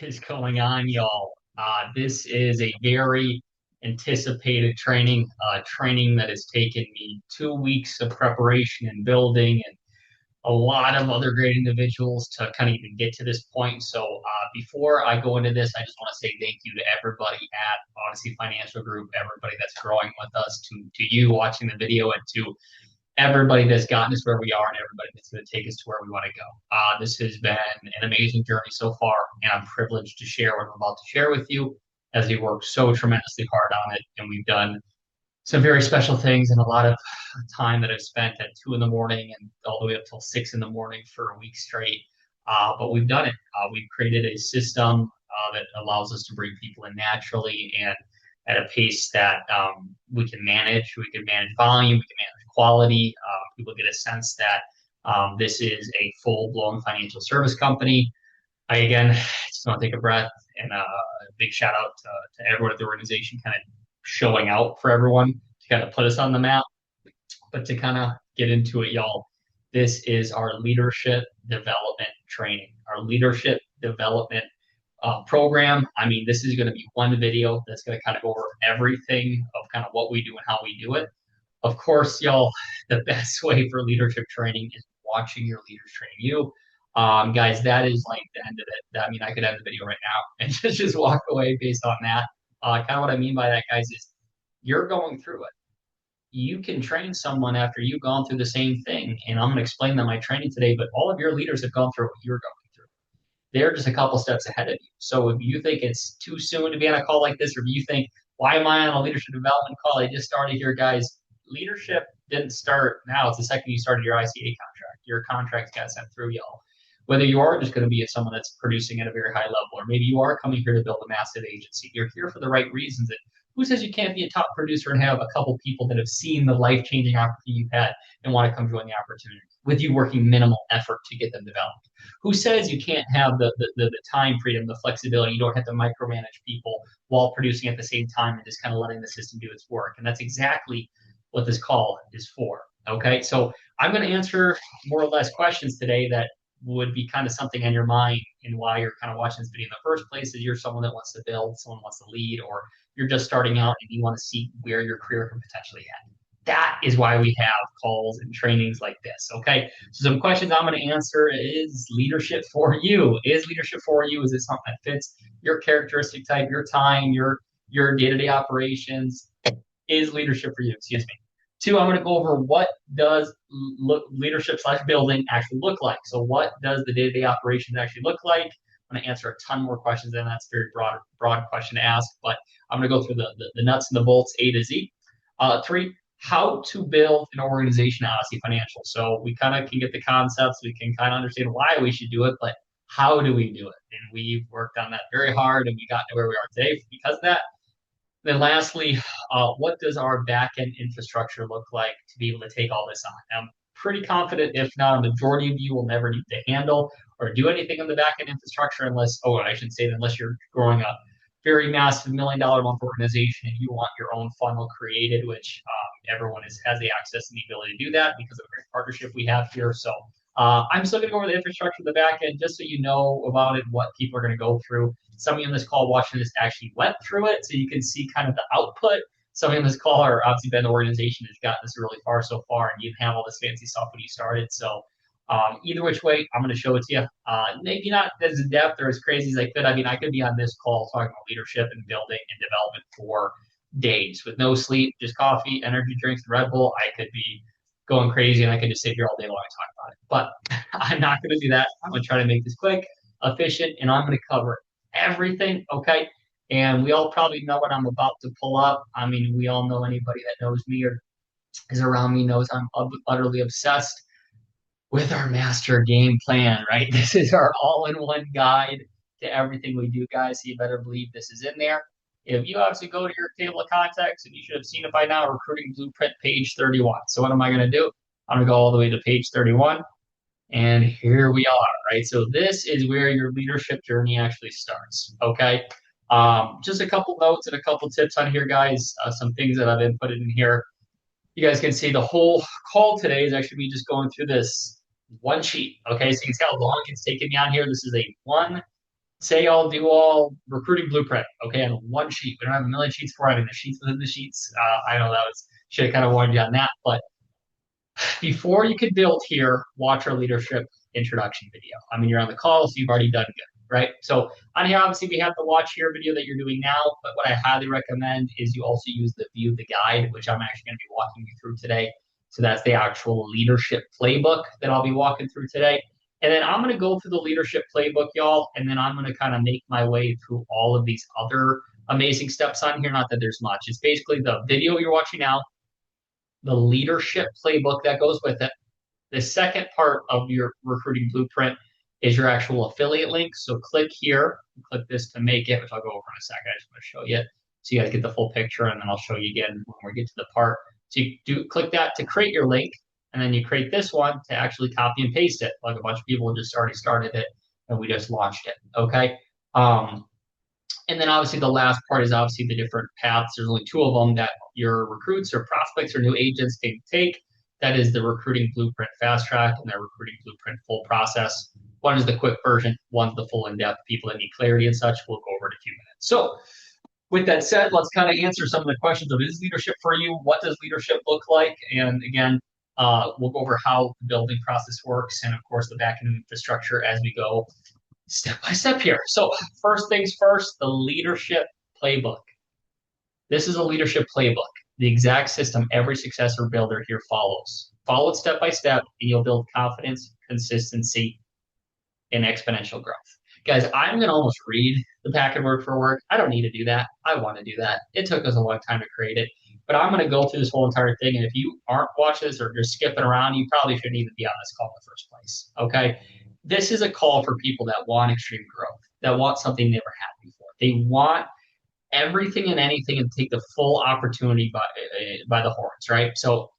is going on, y'all? This is a very anticipated training that has taken me 2 weeks of preparation and building and a lot of other great individuals to kind of even get to this point. So before I go into this, I just want to say thank you to everybody at Odyssey Financial Group, everybody that's growing with us, to you watching the video, and to everybody that's gotten us where we are and everybody that's going to take us to where we want to go. This has been an amazing journey so far, and I'm privileged to share what I'm about to share with you as we work so tremendously hard on it. And we've done some very special things and a lot of time that I've spent at 2 in the morning and all the way up till 6 in the morning for a week straight. But we've done it. We've created a system that allows us to bring people in naturally and at a pace that we can manage. We can manage volume, we can manage quality. People get a sense that this is a full-blown financial service company. I again just want to take a breath and a big shout out to everyone at the organization, kind of showing out for everyone to kind of put us on the map. But to kind of get into it, y'all, this is our leadership development training, our leadership development program. I mean, this is going to be one video that's going to kind of go over everything of kind of what we do and how we do it. Of course, y'all, the best way for leadership training is watching your leaders train you. Guys, that is like the end of it. I mean, I could end the video right now and just walk away based on that. Kind of what I mean by that, guys, is you're going through it. You can train someone after you've gone through the same thing. And I'm going to explain that in my training today, but all of your leaders have gone through what you're going through. They're just a couple steps ahead of you. So if you think it's too soon to be on a call like this, or if you think, why am I on a leadership development call? I just started here, guys. Leadership didn't start now. It's the second you started your ICA contract. Your contract got sent through, y'all. Whether you are just going to be someone that's producing at a very high level, or maybe you are coming here to build a massive agency, you're here for the right reasons. And who says you can't be a top producer and have a couple people that have seen the life-changing opportunity you've had and want to come join the opportunity with you working minimal effort to get them developed? Who says you can't have the time freedom, the flexibility? You don't have to micromanage people while producing at the same time and just kind of letting the system do its work. And that's exactly what this call is for. Okay, so I'm going to answer more or less questions today that would be kind of something on your mind and why you're kind of watching this video in the first place. Is you're someone that wants to build, someone wants to lead, or you're just starting out and you want to see where your career can potentially head. That is why we have calls and trainings like this. Okay, so some questions I'm going to answer: is leadership for you? Is leadership for you? Is it something that fits your characteristic type, your time, your day-to-day operations? Is leadership for you? Excuse me. Two, I'm going to go over what does leadership slash building actually look like. So what does the day-to-day operations actually look like? I'm going to answer a ton more questions, and that's a very broad question to ask, but I'm going to go through the nuts and the bolts, A to Z. Three, how to build an organization at Odyssey Financial. So we kind of can get the concepts, we can kind of understand why we should do it, but how do we do it? And we've worked on that very hard, and we got to where we are today because of that. Then lastly, what does our backend infrastructure look like to be able to take all this on? I'm pretty confident, if not a majority of you, will never need to handle or do anything on the backend infrastructure unless, oh, I should say that unless you're growing a very massive $1 million a month organization and you want your own funnel created, which everyone has the access and the ability to do that because of a great partnership we have here. So I'm still going to go over the infrastructure of the back end just so you know about it, what people are going to go through. Some of you on this call watching this actually went through it, so you can see kind of the output. Some of you on this call are obviously been the organization that's gotten this really far so far, and you have all this fancy stuff when you started. So either which way, I'm going to show it to you. Maybe not as in depth or as crazy as I could. I mean, I could be on this call talking about leadership and building and development for days with no sleep, just coffee, energy drinks, and Red Bull. I could be going crazy, and I could just sit here all day long and talk about it. But I'm not going to do that. I'm going to try to make this quick, efficient, and I'm going to cover everything, okay? And we all probably know what I'm about to pull up. I mean, we all know anybody that knows me or is around me knows I'm utterly obsessed with our master game plan, right? This is our all-in-one guide to everything we do, guys. So you better believe this is in there. If you obviously go to your table of contacts, and you should have seen it by now, recruiting blueprint page 31. So what am I going to do? I'm going to go all the way to page 31. And here we are, right? So this is where your leadership journey actually starts, okay? Just a couple notes and a couple tips on here, guys. Some things that I've inputted in here. You guys can see the whole call today is actually me just going through this one sheet, okay? So you can see how long it's taken me on here. This is a 1 say I'll do all recruiting blueprint, okay, on one sheet. We don't have a million sheets for it, and the sheets within the sheets. I know that was should have kind of warned you on that, but before you could build here, watch our leadership introduction video. I mean, you're on the call, so you've already done good, right? So on here, obviously, we have the watch here video that you're doing now, but what I highly recommend is you also use the view the guide, which I'm actually going to be walking you through today. So that's the actual leadership playbook that I'll be walking through today. And then I'm going to go through the leadership playbook, y'all, and then I'm going to kind of make my way through all of these other amazing steps on here. Not that there's much. It's basically the video you're watching now, the leadership playbook that goes with it. The second part of your recruiting blueprint is your actual affiliate link. So click here, click this to make it, which I'll go over in a second. I just want to show you so you guys get the full picture, and then I'll show you again when we get to the part. So you do click that to create your link, and then you create this one to actually copy and paste it. Like a bunch of people just already started it, and we just launched it. Okay. And then obviously the last part is obviously the different paths. There's only two of them that your recruits or prospects or new agents can take. That is the recruiting blueprint fast track and the recruiting blueprint full process. One is the quick version, one's the full in-depth. People that need clarity and such, we'll go over in a few minutes. So with that said, let's kind of answer some of the questions of is leadership for you? What does leadership look like? And again, we'll go over how the building process works and of course the backend infrastructure as we go step by step here. So first things first, the leadership playbook. This is a leadership playbook, the exact system every successor builder here follows. Follow it step by step, and you'll build confidence, consistency, and exponential growth. Guys, I'm going to almost read the packet word for word. I don't need to do that. I want to do that. It took us a long time to create it, but I'm going to go through this whole entire thing. And if you aren't watching this or you're skipping around, you probably shouldn't even be on this call in the first place. Okay. This is a call for people that want extreme growth, that want something they never had before. They want everything and anything and take the full opportunity by the horns, right? So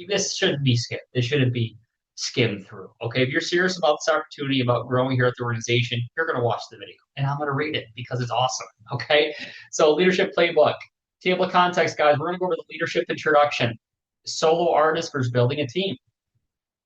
this shouldn't be skipped. This shouldn't be skimmed through. Okay, if you're serious about this opportunity, about growing here at the organization, you're going to watch the video, and I'm going to read it because it's awesome. Okay, so leadership playbook, table of context, guys. We're going to go over the leadership introduction, solo artist versus building a team.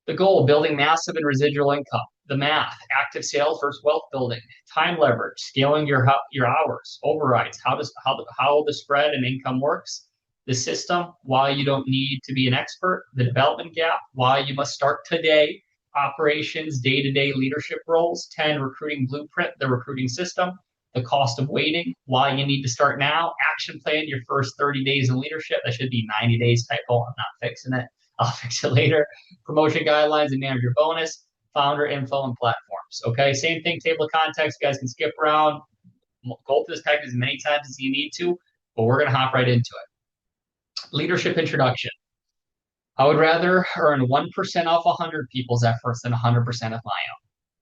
The goal, building massive and residual income. The math, active sales versus wealth building. Time leverage, scaling your hours. Overrides, how the spread and income works. The system, why you don't need to be an expert. The development gap, why you must start today. Operations, day-to-day leadership roles. 10, recruiting blueprint, the recruiting system. The cost of waiting, why you need to start now. Action plan, your first 30 days in leadership. That should be 90 days typo. I'm not fixing it. I'll fix it later. Promotion guidelines and manager bonus, founder info and platforms. Okay, same thing, table of context. You guys can skip around, go through this package as many times as you need to, but we're going to hop right into it. Leadership introduction. I would rather earn 1% off 100 people's efforts than 100% of my own.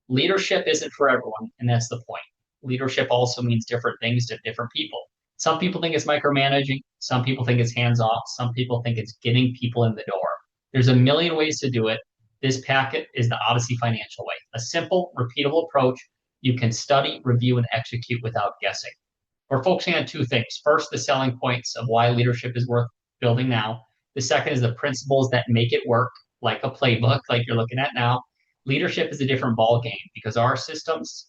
Leadership isn't for everyone, and that's the point. Leadership also means different things to different people. Some people think it's micromanaging. Some people think it's hands off. Some people think it's getting people in the door. There's a million ways to do it. This packet is the Odyssey Financial way, a simple, repeatable approach you can study, review, and execute without guessing. We're focusing on two things. First, the selling points of why leadership is worth building now. The second is the principles that make it work, like a playbook, like you're looking at now. Leadership is a different ball game because our systems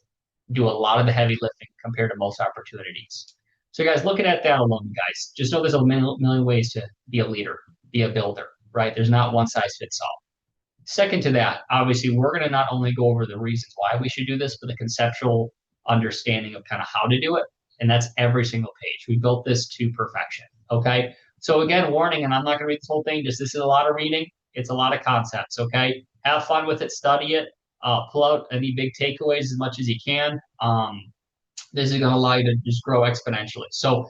do a lot of the heavy lifting compared to most opportunities. So, guys, looking at that alone, guys, just know there's a million ways to be a leader, be a builder, right? There's not one size fits all. Second to that, obviously, we're going to not only go over the reasons why we should do this, but the conceptual understanding of kind of how to do it. And that's every single page. We built this to perfection. Okay. So again, warning, and I'm not going to read this whole thing, just this is a lot of reading. It's a lot of concepts. Okay. Have fun with it, study it, pull out any big takeaways as much as you can. This is going to allow you to just grow exponentially. So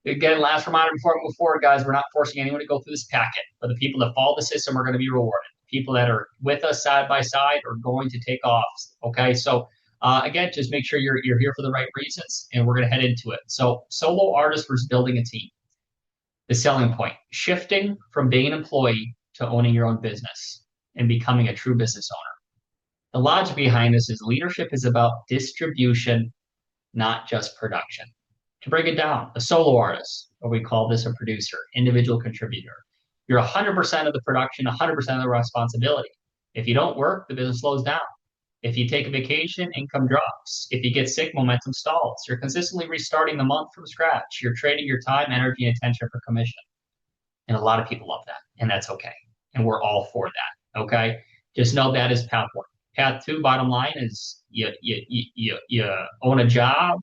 again, last reminder before we move forward, guys, we're not forcing anyone to go through this packet, but the people that follow the system are going to be rewarded. People that are with us side by side are going to take off. Okay, so again, just make sure you're here for the right reasons, and we're going to head into it. So solo artist versus building a team. The selling point, shifting from being an employee to owning your own business and becoming a true business owner. The logic behind this is leadership is about distribution, not just production. To break it down, a solo artist, or we call this a producer, individual contributor. You're 100% of the production, 100% of the responsibility. If you don't work, the business slows down. If you take a vacation, income drops. If you get sick, momentum stalls. You're consistently restarting the month from scratch. You're trading your time, energy, and attention for commission. And a lot of people love that, and that's okay. And we're all for that. Okay. Just know that is path one. Path two, bottom line is you own a job,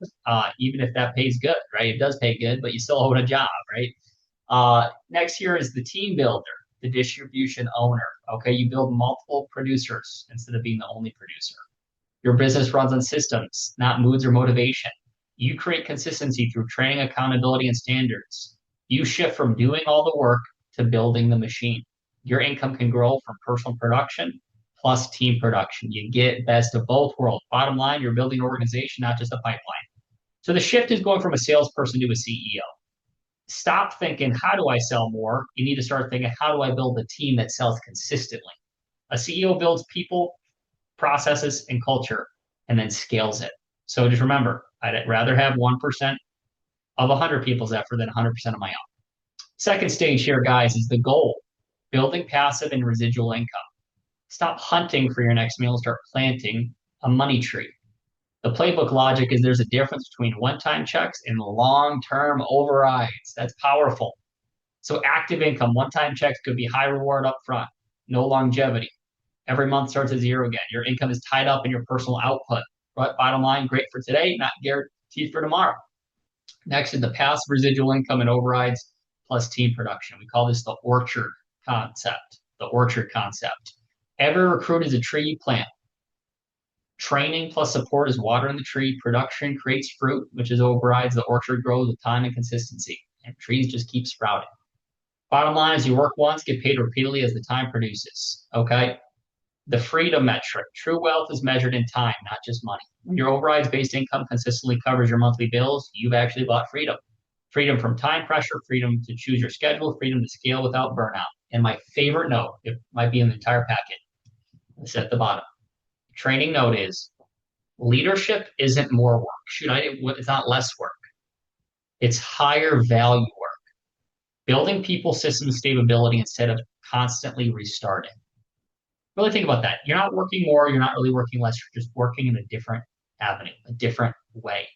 even if that pays good, right? It does pay good, but you still own a job, right? Next here is the team builder, the distribution owner. Okay, you build multiple producers instead of being the only producer. Your business runs on systems, not moods or motivation. You create consistency through training, accountability, and standards. You shift from doing all the work to building the machine. Your income can grow from personal production plus team production. You get best of both worlds. Bottom line, you're building an organization, not just a pipeline. So the shift is going from a salesperson to a CEO. Stop thinking, how do I sell more? You need to start thinking, how do I build a team that sells consistently? A CEO builds people, processes, and culture, and then scales it. So just remember, I'd rather have 1% of 100 people's effort than 100% of my own. Second stage here, guys, is the goal, building passive and residual income. Stop hunting for your next meal and start planting a money tree. The playbook logic is there's a difference between one-time checks and long-term overrides. That's powerful. So active income, one-time checks could be high reward up front, no longevity. Every month starts at zero again. Your income is tied up in your personal output. But bottom line, great for today, not guaranteed for tomorrow. Next is the passive residual income and overrides plus team production. We call this the orchard concept. The orchard concept. Every recruit is a tree you plant. Training plus support is water in the tree. Production creates fruit, which is overrides. The orchard grows with time and consistency. And trees just keep sprouting. Bottom line is you work once, get paid repeatedly as the time produces. Okay? The freedom metric. True wealth is measured in time, not just money. When your overrides based income consistently covers your monthly bills, you've actually bought freedom. Freedom from time pressure, freedom to choose your schedule, freedom to scale without burnout. And my favorite note, it might be in the entire packet, it's at the bottom. Training note is leadership isn't more work. It's not less work. It's higher value work. Building people system stability instead of constantly restarting. Really think about that. You're not working more, you're not really working less, you're just working in a different avenue, a different way.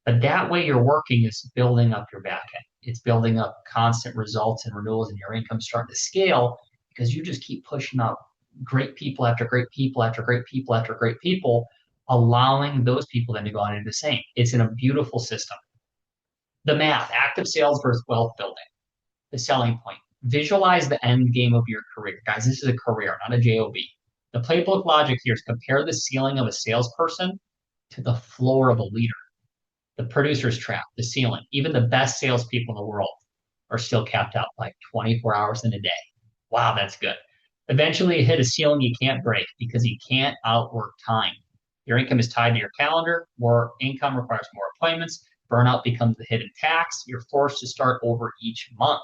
But that way you're working is building up your back end. It's building up constant results and renewals, and your income starting to scale because you just keep pushing up great people after great people after great people after great people, allowing those people then to go on and do the same. It's in a beautiful system. The math, active sales versus wealth building. The selling point. Visualize the end game of your career. Guys, this is a career, not a job. The playbook logic here is compare the ceiling of a salesperson to the floor of a leader. The producer's trap, the ceiling. Even the best salespeople in the world are still capped out by 24 hours in a day. Wow, that's good. Eventually, you hit a ceiling you can't break because you can't outwork time. Your income is tied to your calendar. More income requires more appointments. Burnout becomes the hidden tax. You're forced to start over each month.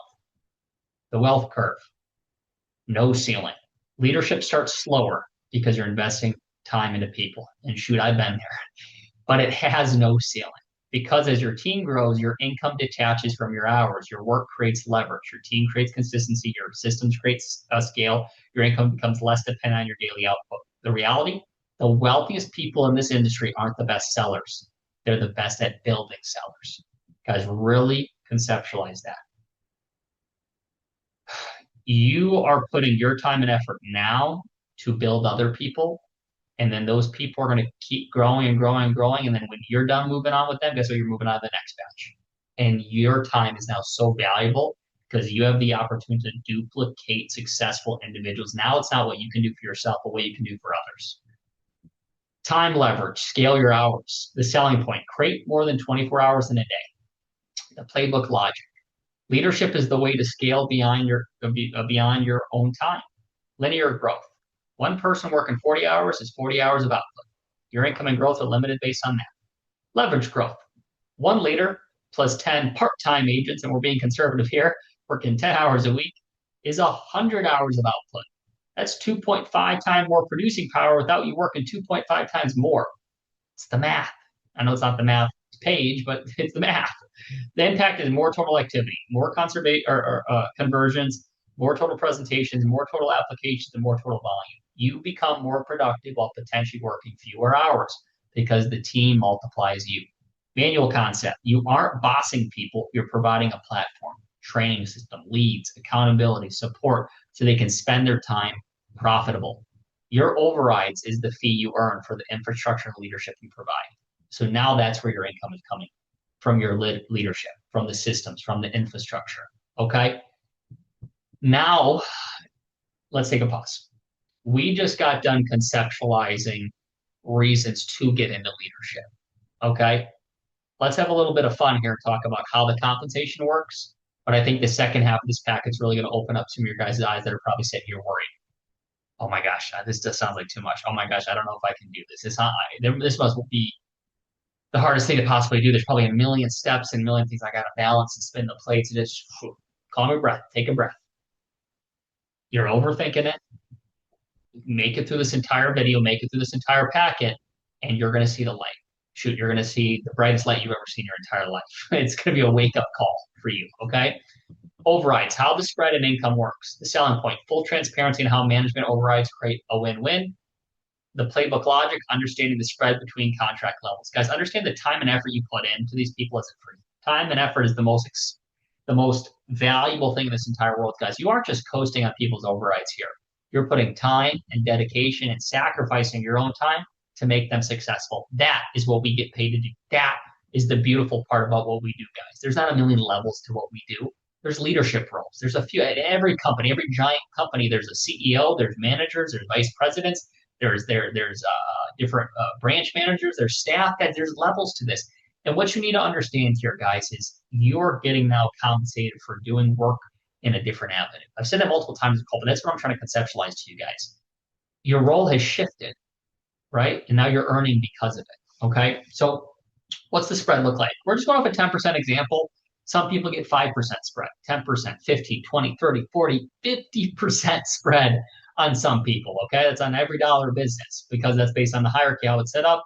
The wealth curve, no ceiling. Leadership starts slower because you're investing time into people. And shoot, I've been there. But it has no ceiling because as your team grows, your income detaches from your hours. Your work creates leverage. Your team creates consistency. Your systems create a scale. Your income becomes less dependent on your daily output. The reality, the wealthiest people in this industry aren't the best sellers. They're the best at building sellers. Guys, really conceptualize that. You are putting your time and effort now to build other people. And then those people are going to keep growing and growing and growing. And then when you're done moving on with them, guess what? You're moving on to the next batch. And your time is now so valuable because you have the opportunity to duplicate successful individuals. Now it's not what you can do for yourself, but what you can do for others. Time leverage, scale your hours. The selling point, create more than 24 hours in a day. The playbook logic. Leadership is the way to scale beyond your own time. Linear growth. One person working 40 hours is 40 hours of output. Your income and growth are limited based on that. Leverage growth. One leader plus 10 part-time agents, and we're being conservative here, working 10 hours a week, is 100 hours of output. That's 2.5 times more producing power without you working 2.5 times more. It's the math. I know it's not the math page, but it's the math. The impact is more total activity, more conversions, more total presentations, more total applications, and more total volume. You become more productive while potentially working fewer hours because the team multiplies you. Manual concept. You aren't bossing people, you're providing a platform, training system, leads, accountability, support, so they can spend their time profitable. Your overrides is the fee you earn for the infrastructure and leadership you provide. So now that's where your income is coming from your leadership, from the systems, from the infrastructure. Okay. Now let's take a pause. We just got done conceptualizing reasons to get into leadership. Okay. Let's have a little bit of fun here and talk about how the compensation works. But I think the second half of this packet is really going to open up some of your guys' eyes that are probably sitting here worried. Oh my gosh, this just sounds like too much. Oh my gosh, I don't know if I can do this. This must be the hardest thing to possibly do. There's probably a million steps and a million things I got to balance and spin the plates. And just calm your breath, take a breath. You're overthinking it. Make it through this entire video, make it through this entire packet, and you're going to see the light. Shoot, you're going to see the brightest light you've ever seen in your entire life. It's going to be a wake up call for you. Okay. Overrides, how the spread and income works. The selling point, full transparency in how management overrides create a win-win. The playbook logic, understanding the spread between contract levels. Guys, understand the time and effort you put into these people isn't free. Time and effort is the most valuable thing in this entire world, guys. You aren't just coasting on people's overrides here. You're putting time and dedication and sacrificing your own time to make them successful. That is what we get paid to do. That is the beautiful part about what we do, guys. There's not a million levels to what we do. There's leadership roles. There's a few at every company, every giant company. There's a CEO, there's managers, there's vice presidents, there's different branch managers, there's staff. That there's levels to this. And what you need to understand here, guys, is you're getting now compensated for doing work in a different avenue. I've said that multiple times in the call, but that's what I'm trying to conceptualize to you guys. Your role has shifted, right? And now you're earning because of it. Okay. So what's the spread look like? We're just going off a 10% example. Some people get 5% spread, 10%, 15, 20, 30, 40, 50% spread on some people. Okay. That's on every dollar of business because that's based on the hierarchy, how it's set up,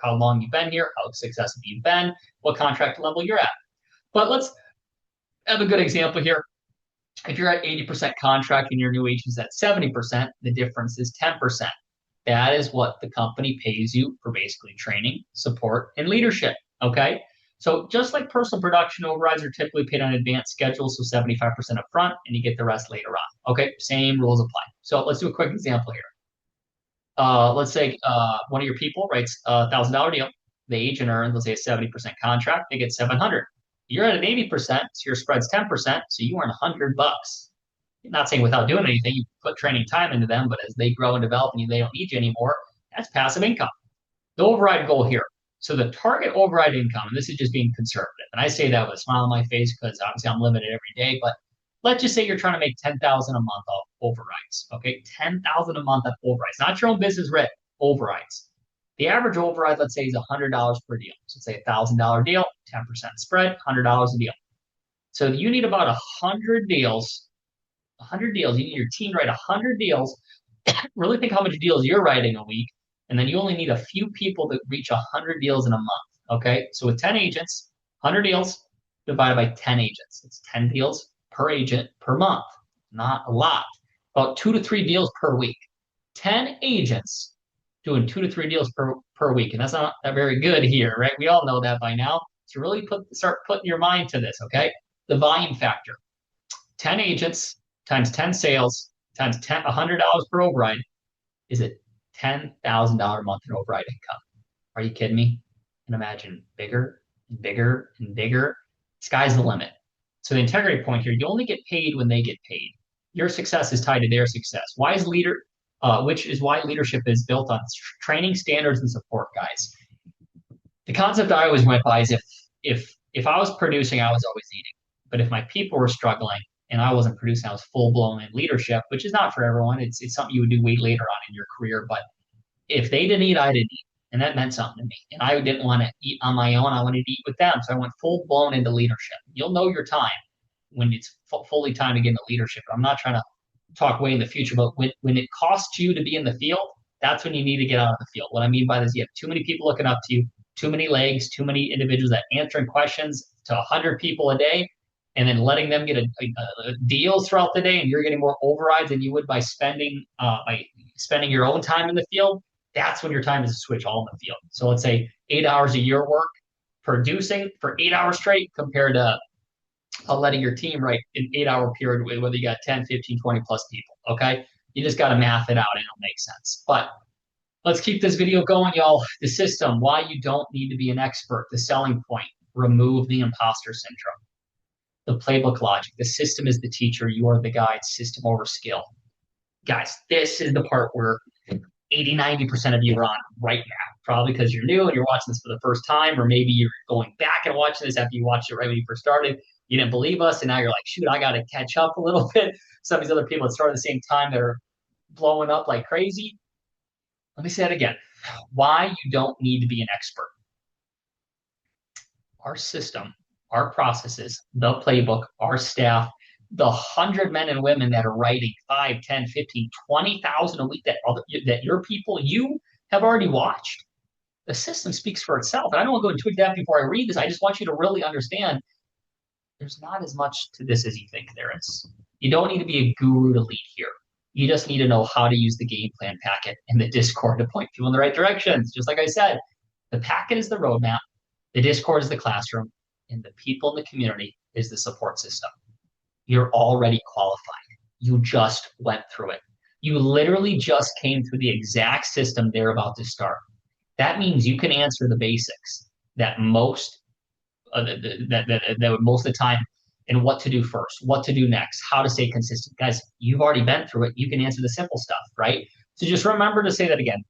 how long you've been here, how successful you've been, what contract level you're at. But let's have a good example here. If you're at 80% contract and your new agent's at 70%, the difference is 10%. That is what the company pays you for basically training, support, and leadership. Okay. So just like personal production overrides are typically paid on advanced schedules, so 75% up front, and you get the rest later on. Okay, same rules apply. So let's do a quick example here. Let's say one of your people writes a $1,000 deal. The agent earns, let's say, a 70% contract. They get 700. You're at an 80%, so your spread's 10%, so you earn $100. I'm not saying without doing anything, you put training time into them, but as they grow and develop and they don't need you anymore, that's passive income. The override goal here. So the target override income, and this is just being conservative, and I say that with a smile on my face because obviously I'm limited every day, but let's just say you're trying to make 10,000 a month off overrides. Okay, 10,000 a month of overrides, not your own business rent, overrides. The average override, let's say, is $100 per deal. So say $1,000 deal, 10% spread, $100 a deal. So you need about 100 deals. 100 deals. You need your team to write 100 deals. Really think how much deals you're writing a week, and then you only need a few people to reach 100 deals in a month. Okay, so with 10 agents, 100 deals divided by 10 agents. It's 10 deals per agent per month. Not a lot. About 2 to 3 deals per week. 10 agents doing 2 to 3 deals per week, and that's not that very good here, right? We all know that by now. So really start putting your mind to this. Okay, the volume factor. 10 agents times 10 sales times $100 per override is a $10,000 a month in override income. Are you kidding me? And imagine bigger and bigger and bigger. Sky's the limit. So the integrity point here, you only get paid when they get paid. Your success is tied to their success. Which is why leadership is built on training, standards, and support, guys. The concept I always went by is if I was producing, I was always eating. But if my people were struggling, and I wasn't producing, I was full blown in leadership, which is not for everyone. It's something you would do way later on in your career. But if they didn't eat, I didn't eat. And that meant something to me. And I didn't want to eat on my own. I wanted to eat with them. So I went full blown into leadership. You'll know your time when it's fully time to get into leadership. I'm not trying to talk way in the future, but when it costs you to be in the field, that's when you need to get out of the field. What I mean by this, you have too many people looking up to you, too many legs, too many individuals that answering questions to 100 people a day. and then letting them get deals throughout the day, and you're getting more overrides than you would by spending your own time in the field, that's when your time is to switch all in the field. So let's say 8 hours a year work producing for 8 hours straight compared to letting your team write an 8 hour period, whether you got 10, 15, 20 plus people. Okay. You just got to math it out and it'll make sense. But let's keep this video going, y'all. The system, why you don't need to be an expert, the selling point, remove the imposter syndrome. The playbook logic, the system is the teacher, you are the guide, system over skill. Guys, this is the part where 80, 90% of you are on right now. Probably because you're new and you're watching this for the first time, or maybe you're going back and watching this after you watched it right when you first started. You didn't believe us, and now you're like, shoot, I got to catch up a little bit. Some of these other people that started at the same time that are blowing up like crazy. Let me say it again. Why you don't need to be an expert. Our system, our processes, the playbook, our staff, the 100 men and women that are writing 5, 10, 15, 20,000 a week that your people, you have already watched. The system speaks for itself. And I don't want to go into it depth before I read this. I just want you to really understand there's not as much to this as you think there is. You don't need to be a guru to lead here. You just need to know how to use the game plan packet in the Discord to point people in the right directions. Just like I said, the packet is the roadmap, the Discord is the classroom, and the people in the community is the support system. You're already qualified. You just went through it. You literally just came through the exact system they're about to start. That means you can answer the basics that most that most of the time, and what to do first, what to do next, how to stay consistent. Guys, you've already been through it. You can answer the simple stuff, right? So just remember to say that again.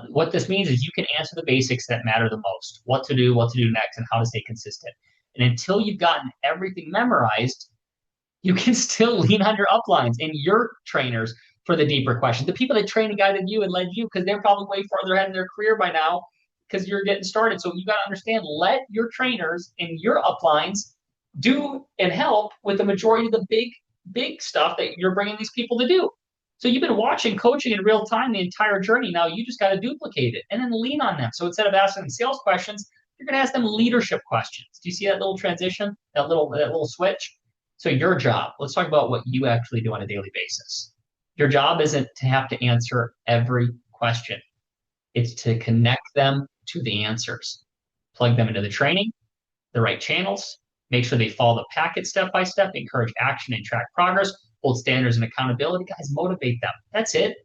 What this means is you can answer the basics that matter the most, what to do next, and how to stay consistent. And until you've gotten everything memorized, you can still lean on your uplines and your trainers for the deeper questions. The people that trained and guided you and led you, because they're probably way further ahead in their career by now because you're getting started. So you got to understand, let your trainers and your uplines do and help with the majority of the big stuff that you're bringing these people to do. So you've been watching coaching in real time the entire journey. Now you just got to duplicate it and then lean on them. So instead of asking them sales questions, you're going to ask them leadership questions. Do you see that little transition, that little switch? So your job, let's talk about what you actually do on a daily basis. Your job isn't to have to answer every question. It's to connect them to the answers. Plug them into the training, the right channels, make sure they follow the packet step by step, encourage action and track progress, hold standards and accountability. Guys, motivate them. That's it.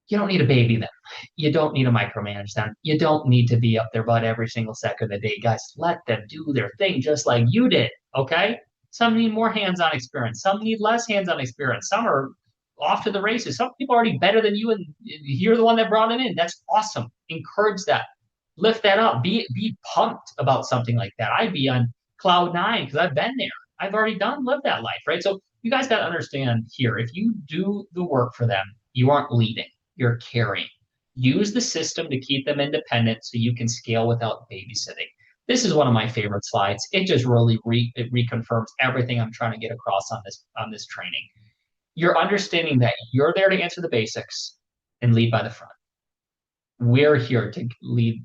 You don't need to baby them. You don't need to micromanage them. You don't need to be up their butt every single second of the day. Guys, let them do their thing just like you did, okay? Some need more hands-on experience. Some need less hands-on experience. Some are off to the races. Some people are already better than you, and you're the one that brought it in. That's awesome. Encourage that. Lift that up. Be pumped about something like that. I'd be on cloud nine because I've been there. I've already lived that life, right? So you guys got to understand here, if you do the work for them, you aren't leading, you're carrying. Use the system to keep them independent so you can scale without babysitting. This is one of my favorite slides. It just really it reconfirms everything I'm trying to get across on this training. You're understanding that you're there to answer the basics and lead by the front. We're here to lead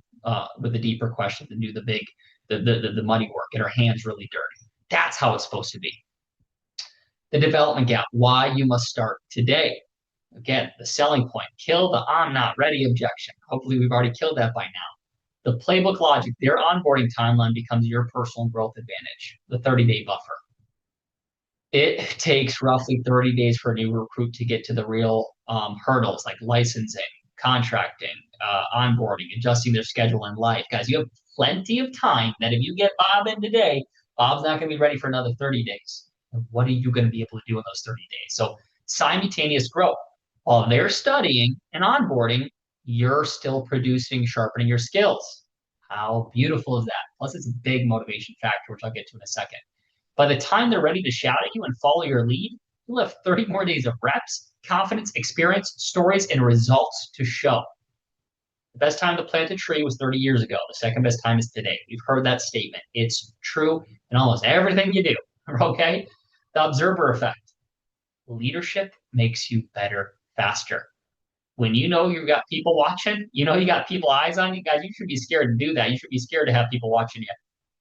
with the deeper questions and do the money work, get our hands really dirty. That's how it's supposed to be. The development gap, why you must start today. Again, the selling point, kill the I'm not ready objection. Hopefully we've already killed that by now. The playbook logic, their onboarding timeline becomes your personal growth advantage, the 30-day buffer. It takes roughly 30 days for a new recruit to get to the real hurdles like licensing, contracting, onboarding, adjusting their schedule and life. Guys, you have plenty of time that if you get Bob in today, Bob's not going to be ready for another 30 days. And what are you going to be able to do in those 30 days? So simultaneous growth. While they're studying and onboarding, you're still producing, sharpening your skills. How beautiful is that? Plus, it's a big motivation factor, which I'll get to in a second. By the time they're ready to shout at you and follow your lead, you'll have 30 more days of reps, confidence, experience, stories, and results to show. The best time to plant a tree was 30 years ago. The second best time is today. You've heard that statement. It's true in almost everything you do, okay? The observer effect. Leadership makes you better faster. When you know you've got people watching, you know you got people eyes on you, guys, you should be scared to do that. You should be scared to have people watching you.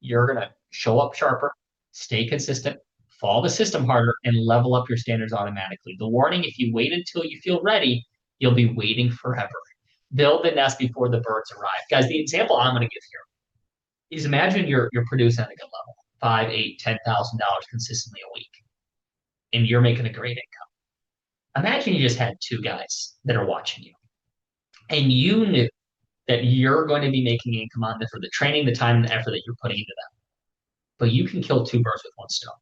You're going to show up sharper, stay consistent, follow the system harder, and level up your standards automatically. The warning, if you wait until you feel ready, you'll be waiting forever. Build the nest before the birds arrive. Guys, the example I'm going to give here is imagine you're producing at a good level, five, eight, $10,000 consistently a week, and you're making a great income. Imagine you just had two guys that are watching you, and you knew that you're going to be making income on this for the training, the time, and the effort that you're putting into them. But you can kill two birds with one stone.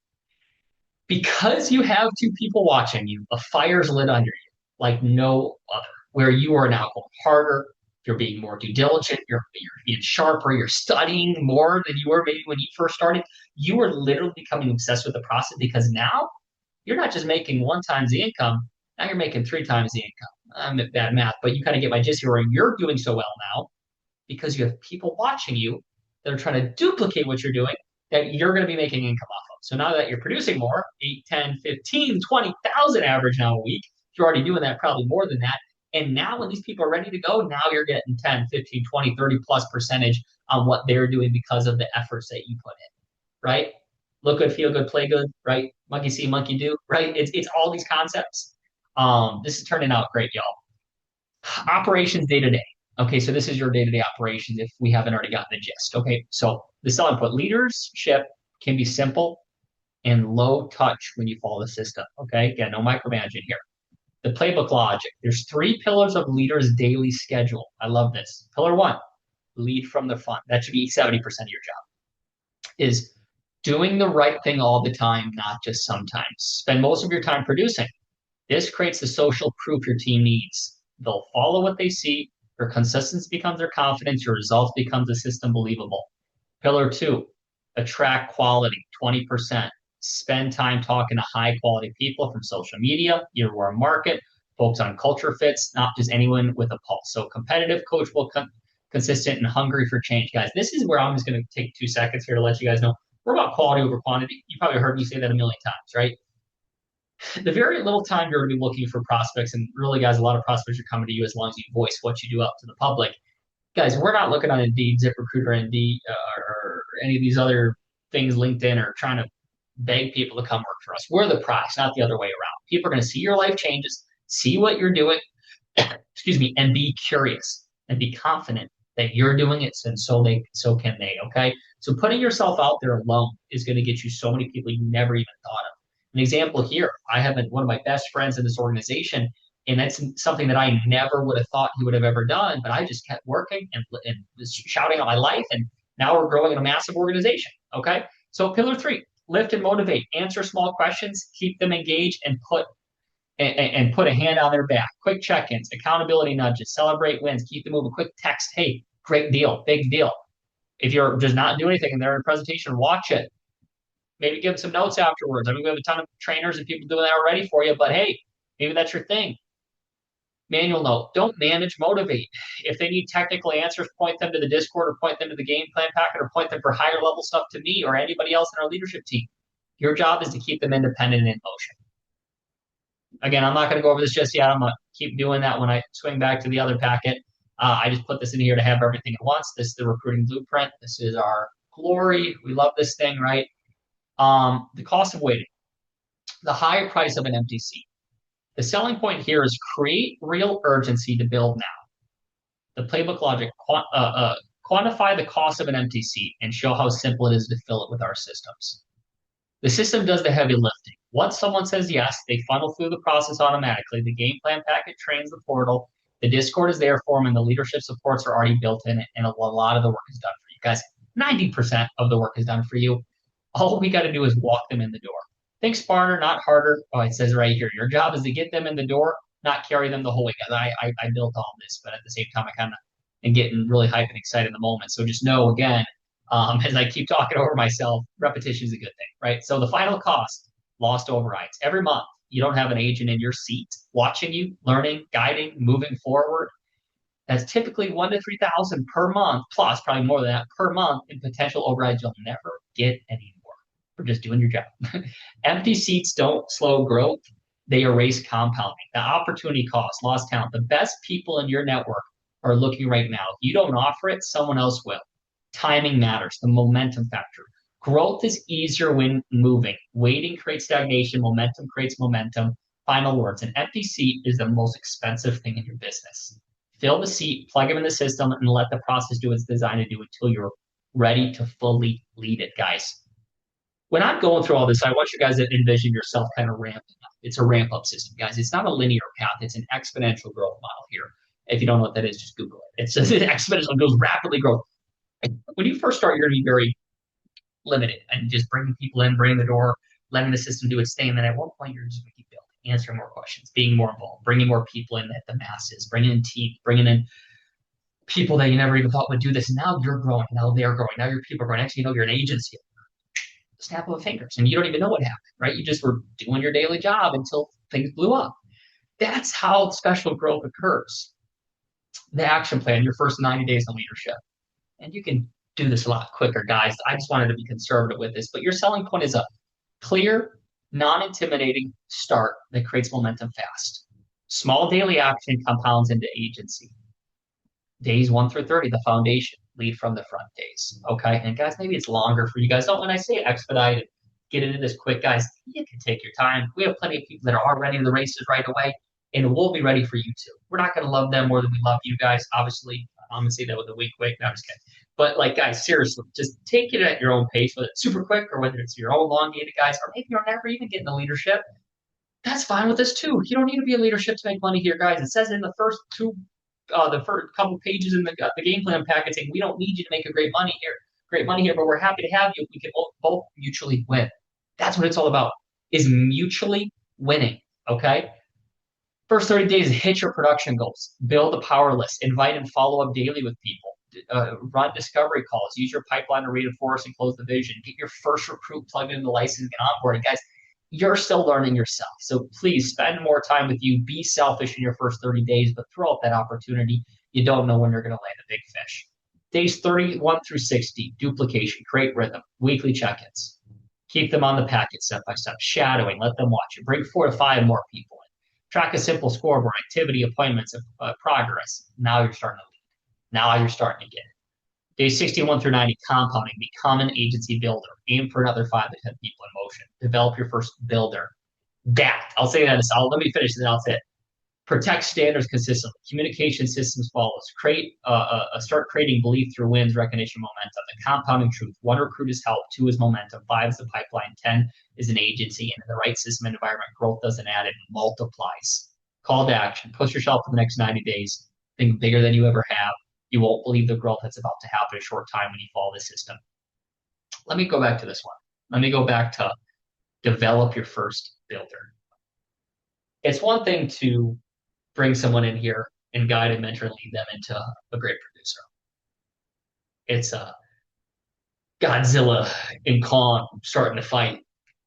Because you have two people watching you, a fire's lit under you like no other, where you are now going harder, you're being more due diligent, you're being sharper, you're studying more than you were maybe when you first started. You are literally becoming obsessed with the process because now you're not just making one times the income, now you're making three times the income. I'm at bad math, but you kind of get my gist here where you're doing so well now because you have people watching you that are trying to duplicate what you're doing that you're going to be making income off of. So now that you're producing more, 8, 10, 15, 20,000 average now a week, you're already doing that, probably more than that. And now when these people are ready to go, now you're getting 10, 15, 20, 30 plus percentage on what they're doing because of the efforts that you put in, right? Look good, feel good, play good, right? Monkey see, monkey do, right? It's all these concepts. This is turning out great, y'all. Operations day to day. Okay, so this is your day-to-day operations if we haven't already gotten the gist. Okay, so the selling point leadership can be simple and low touch when you follow the system. Okay, again, no micromanaging here. The playbook logic. There's three pillars of leaders' daily schedule. I love this. Pillar one, lead from the front. That should be 70% of your job. Is doing the right thing all the time, not just sometimes. Spend most of your time producing. This creates the social proof your team needs. They'll follow what they see. Your consistency becomes their confidence. Your results become the system believable. Pillar two, attract quality, 20%. Spend time talking to high quality people from social media, your market, focus on culture fits, not just anyone with a pulse. So competitive, coachable, consistent, and hungry for change. Guys, this is where I'm just going to take 2 seconds here to let you guys know we're about quality over quantity. You probably heard me say that a million times, right? The very little time you're going to be looking for prospects, and really, guys, a lot of prospects are coming to you as long as you voice what you do out to the public. Guys, we're not looking on Indeed, ZipRecruiter, Indeed, or any of these other things, LinkedIn, or trying to beg people to come work for us. We're the prize, not the other way around. People are going to see your life changes, see what you're doing, excuse me, and be curious and be confident that you're doing it, and so can they. Okay, so putting yourself out there alone is going to get you so many people you never even thought of. An example here, I have one of my best friends in this organization, and that's something that I never would have thought he would have ever done, but I just kept working and shouting out my life, and now we're growing in a massive organization. Okay, so pillar three, lift and motivate, answer small questions, keep them engaged, and put a hand on their back. Quick check-ins, accountability nudges, celebrate wins, keep them moving. Quick text, hey, great deal, big deal. If you're just not doing anything and they're in a presentation, watch it. Maybe give them some notes afterwards. I mean, we have a ton of trainers and people doing that already for you, but hey, maybe that's your thing. Manual note, don't manage, motivate. If they need technical answers, point them to the Discord or point them to the game plan packet or point them for higher level stuff to me or anybody else in our leadership team. Your job is to keep them independent and in motion. Again, I'm not going to go over this just yet. I'm going to keep doing that when I swing back to the other packet. I just put this in here to have everything at once. This is the recruiting blueprint. This is our glory. We love this thing, right? The cost of waiting, the high price of an empty seat. The selling point here is create real urgency to build now. The playbook logic, quantify the cost of an empty seat and show how simple it is to fill it with our systems. The system does the heavy lifting. Once someone says yes, they funnel through the process automatically. The game plan packet trains the portal. The Discord is there for them, and the leadership supports are already built in, and a lot of the work is done for you guys. 90% of the work is done for you. All we got to do is walk them in the door. Think smarter, not harder. Oh, it says right here, your job is to get them in the door, not carry them the whole way. Guys, I built all this, but at the same time, I kind of am getting really hyped and excited in the moment. So just know, again, as I keep talking over myself, repetition is a good thing, right? So the final cost, lost overrides. Every month, you don't have an agent in your seat watching you, learning, guiding, moving forward. That's typically 1,000 to 3,000 per month, plus probably more than that per month in potential overrides you'll never get anymore for just doing your job. Empty seats don't slow growth. They erase compounding. The opportunity cost, lost talent. The best people in your network are looking right now. If you don't offer it, someone else will. Timing matters, the momentum factor. Growth is easier when moving. Waiting creates stagnation. Momentum creates momentum. Final words. An empty seat is the most expensive thing in your business. Fill the seat, plug them in the system, and let the process do what it's designed to do until you're ready to fully lead it, guys. When I'm going through all this, I want you guys to envision yourself kind of ramping up. It's a ramp up system, guys. It's not a linear path, it's an exponential growth model here. If you don't know what that is, just Google it. It's just an exponential, it goes rapidly growth. When you first start, you're going to be very limited and just bringing people in, bringing the door, letting the system do its thing. And then at one point, you're just going to keep building, answering more questions, being more involved, bringing more people in at the masses, bringing in team, bringing in people that you never even thought would do this. And now you're growing. Now they're growing. Now your people are growing. Next, you know, you're an agency. Snap of fingers, and you don't even know what happened, right? You just were doing your daily job until things blew up. That's how special growth occurs. The action plan, your first 90 days of leadership. And you can do this a lot quicker, guys. I just wanted to be conservative with this, but your selling point is a clear, non-intimidating start that creates momentum fast. Small daily action compounds into agency. Days 1 through 30, the foundation, lead from the front days. Okay. And guys, maybe it's longer for you guys. Don't, when I say expedited, get into this quick, guys, you can take your time. We have plenty of people that are already in the races right away, and we'll be ready for you too. We're not going to love them more than we love you guys. Obviously, I'm going to say that with a wink, wink. No, I'm just kidding. But like, guys, seriously, just take it at your own pace, whether it's super quick or whether it's your own elongated, guys, or maybe you're never even getting the leadership. That's fine with us too. You don't need to be a leadership to make money here, guys. It says in the first the first couple pages in the game plan packet saying we don't need you to make a great money here, but we're happy to have you if we can both mutually win. That's what it's all about, is mutually winning. Okay. First 30 days, hit your production goals, build a power list, invite and follow up daily with people, run discovery calls, use your pipeline to reinforce and close the vision, get your first recruit plugged into the license and onboarding. Guys, you're still learning yourself. So please spend more time with you. Be selfish in your first 30 days, but throw out that opportunity. You don't know when you're going to land a big fish. Days 31 through 60, duplication, create rhythm, weekly check-ins. Keep them on the packet step by step, shadowing, let them watch it. Bring 4 to 5 more people in. Track a simple scoreboard, activity, appointments, progress. Now you're starting to lead. Now you're starting to get it. Days 61 through 90, compounding. Become an agency builder. Aim for another 5 to 10 people in motion. Develop your first builder. I'll say that. Let me finish this. I'll say it. Protect standards consistently. Communication systems follows. Start creating belief through wins, recognition, momentum. The compounding truth. 1 recruit is help. 2 is momentum. 5 is the pipeline. 10 is an agency. And in the right system and environment, growth doesn't add, it multiplies. Call to action. Push yourself for the next 90 days. Think bigger than you ever have. You won't believe the growth that's about to happen in a short time when you follow the system. Let me go back to this one. Let me go back to develop your first builder. It's one thing to bring someone in here and guide and mentor and lead them into a great producer. It's a Godzilla and Kong starting to fight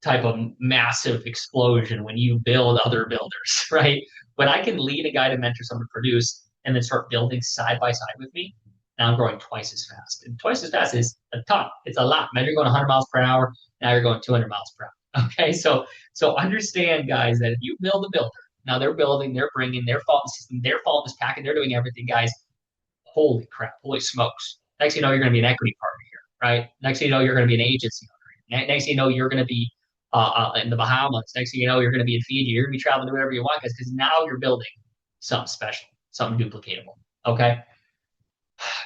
type of massive explosion when you build other builders, right? When I can lead a guide and mentor someone to produce and then start building side by side with me, now I'm growing twice as fast. And twice as fast is a ton. It's a lot. Imagine you're going 100 miles per hour. Now you're going 200 miles per hour. Okay, so understand, guys, that if you build a builder, now they're building, they're bringing, they're following the system, they're following this packet, they're doing everything, guys. Holy crap, holy smokes. Next thing you know, you're going to be an equity partner here, right? Next thing you know, you're going to be an agency owner. Next thing you know, you're going to be in the Bahamas. Next thing you know, you're going to be in Fiji. You're going to be traveling to whatever you want, guys, because now you're building something special, something duplicatable. Okay.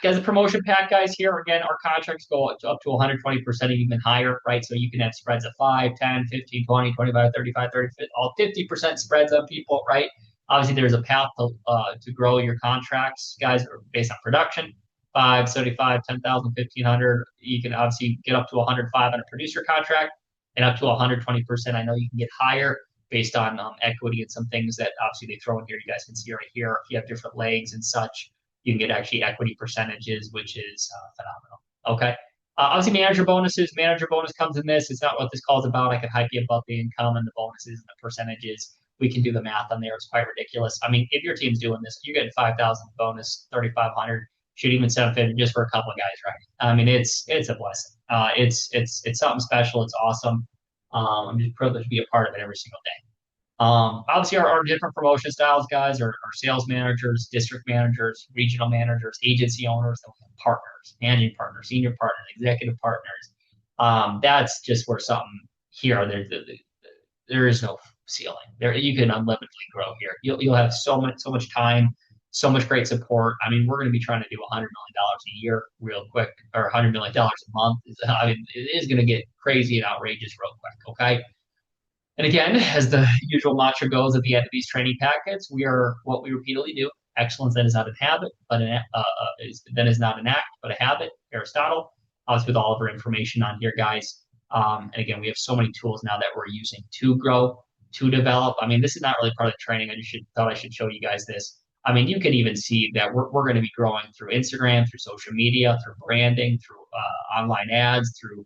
Guys, the promotion pack, guys, here again, our contracts go up to 120% and even higher, right? So you can have spreads of 5, 10, 15, 20, 25, 35, 30, all 50% spreads on people, right? Obviously, there's a path to grow your contracts, guys, based on production. 5, 75, 10,000, 1,500. You can obviously get up to 105 on a producer contract and up to 120%. I know you can get higher based on equity and some things that obviously they throw in here. You guys can see right here. If you have different legs and such, you can get actually equity percentages, which is phenomenal. Okay. Obviously, manager bonuses. Manager bonus comes in this. It's not what this call is about. I can hype you about the income and the bonuses and the percentages. We can do the math on there. It's quite ridiculous. I mean, if your team's doing this, you're getting 5,000 bonus, 3,500, shoot even 750 just for a couple of guys, right? I mean, it's a blessing. It's something special. It's awesome. I'm just privileged to be a part of it every single day. Obviously, our different promotion styles, guys, are sales managers, district managers, regional managers, agency owners, partners, managing partners, senior partners, executive partners. That's just where something here. There is no ceiling. There you can unlimitedly grow here. You'll have so much time, so much great support. I mean, we're going to be trying to do $100 million a year real quick, or $100 million a month. I mean, it is going to get crazy and outrageous real quick. Okay. And again, as the usual mantra goes at the end of these training packets, we are what we repeatedly do. Excellence then is not a habit, but is not an act, but a habit. Aristotle. Obviously, with all of our information on here, guys. And again, we have so many tools now that we're using to grow, to develop. I mean, this is not really part of the training. Thought I should show you guys this. I mean, you can even see that we're going to be growing through Instagram, through social media, through branding, through online ads, through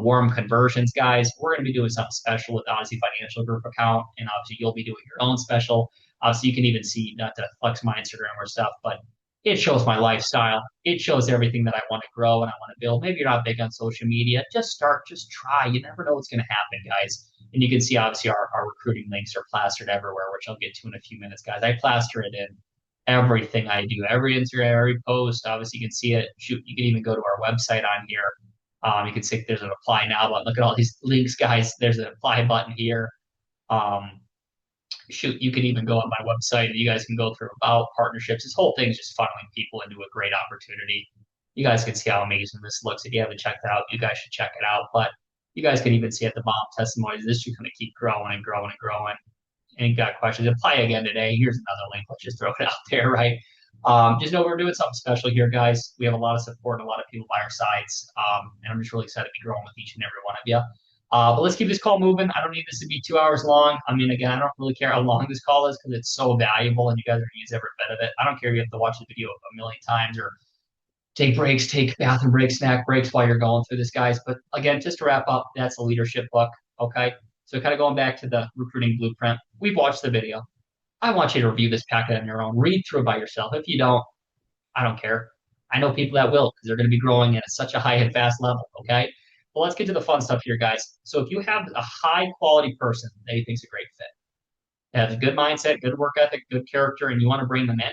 warm conversions, guys. We're going to be doing something special with Odyssey Financial Group account, and obviously you'll be doing your own special. Obviously, you can even see, not to flex my Instagram or stuff, but it shows my lifestyle. It shows everything that I want to grow and I want to build. Maybe you're not big on social media. Just start, just try. You never know what's going to happen, guys. And you can see, obviously, our recruiting links are plastered everywhere, which I'll get to in a few minutes, guys. I plaster it in everything I do, every Instagram, every post. Obviously, you can see it. Shoot, you can even go to our website on here. You can see there's an apply now button. Look at all these links, guys. There's an apply button here. Um, Shoot, you can even go on my website and you guys can go through about partnerships. This whole thing is just funneling people into a great opportunity. You guys can see how amazing this looks. If you haven't checked it out, you guys should check it out. But you guys can even see at the bottom testimonies. This is going to keep growing and growing and growing. And you got questions, apply again today. Here's another link. Let's just throw it out there, right? Just know we're doing something special here, guys. We have a lot of support and a lot of people by our sides. And I'm just really excited to be growing with each and every one of you. But let's keep this call moving. I don't need this to be 2 hours long. I mean, again, I don't really care how long this call is because it's so valuable and you guys are going to use every bit of it. I don't care if you have to watch the video a million times or take breaks, take bathroom breaks, snack breaks while you're going through this, guys. But again, just to wrap up, that's a leadership book. Okay. So kind of going back to the recruiting blueprint, we've watched the video. I want you to review this packet on your own. Read through it by yourself. If you don't, I don't care. I know people that will because they're going to be growing at such a high and fast level. Okay. Well, let's get to the fun stuff here, guys. So if you have a high quality person that you think is a great fit, has a good mindset, good work ethic, good character, and you want to bring them in,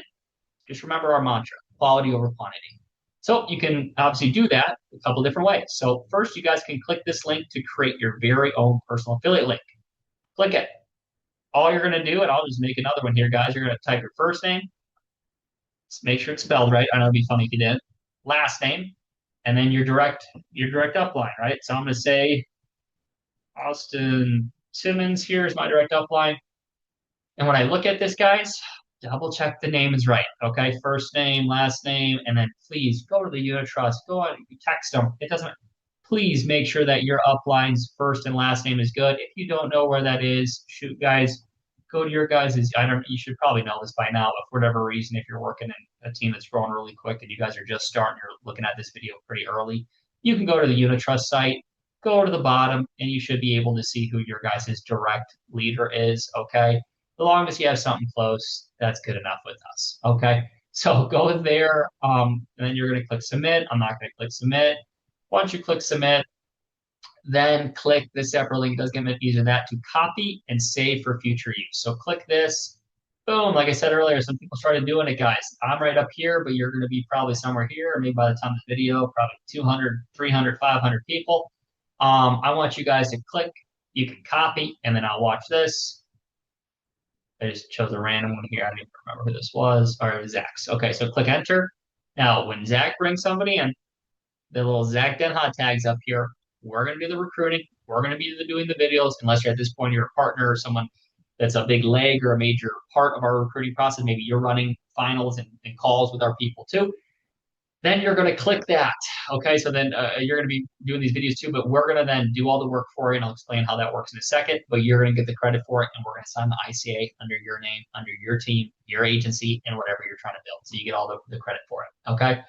just remember our mantra, quality over quantity. So you can obviously do that a couple different ways. So first, you guys can click this link to create your very own personal affiliate link. Click it. All you're going to do, and I'll just make another one here, guys. You're going to type your first name. Just make sure it's spelled right. I know it'd be funny if you did. Last name, and then your direct upline, right? So I'm going to say Austin Simmons here is my direct upline. And when I look at this, guys, double check the name is right. Okay, first name, last name, and then please go to the unit trust. Go on, text them. It doesn't. Please make sure that your upline's first and last name is good. If you don't know where that is, shoot, guys, go to your guys'. I don't. You should probably know this by now, but for whatever reason, if you're working in a team that's growing really quick and you guys are just starting, you're looking at this video pretty early, you can go to the unit trust site, go to the bottom, and you should be able to see who your guys' direct leader is. Okay. As long as you have something close, that's good enough with us. Okay. So go there, and then you're going to click submit. I'm not going to click submit. Once you click submit, then click the separate link. It does get easier than that to copy and save for future use. So click this. Boom. Like I said earlier, some people started doing it, guys. I'm right up here, but you're going to be probably somewhere here. Or maybe by the time of the video, probably 200, 300, 500 people. I want you guys to click. You can copy, and then I'll watch this. I just chose a random one here. I don't even remember who this was. Or it was Zach's. Okay, so click enter. Now, when Zach brings somebody in, the little Zach Denha tags up here, we're going to do the recruiting. We're going to be doing the videos, unless you're at this point, you're a partner or someone that's a big leg or a major part of our recruiting process. Maybe you're running finals and calls with our people too. Then you're going to click that. Okay, so then you're going to be doing these videos too, but we're going to then do all the work for you, and I'll explain how that works in a second. But you're going to get the credit for it, and we're going to sign the ICA under your name, under your team, your agency, and whatever you're trying to build. So you get all the credit for it. Okay.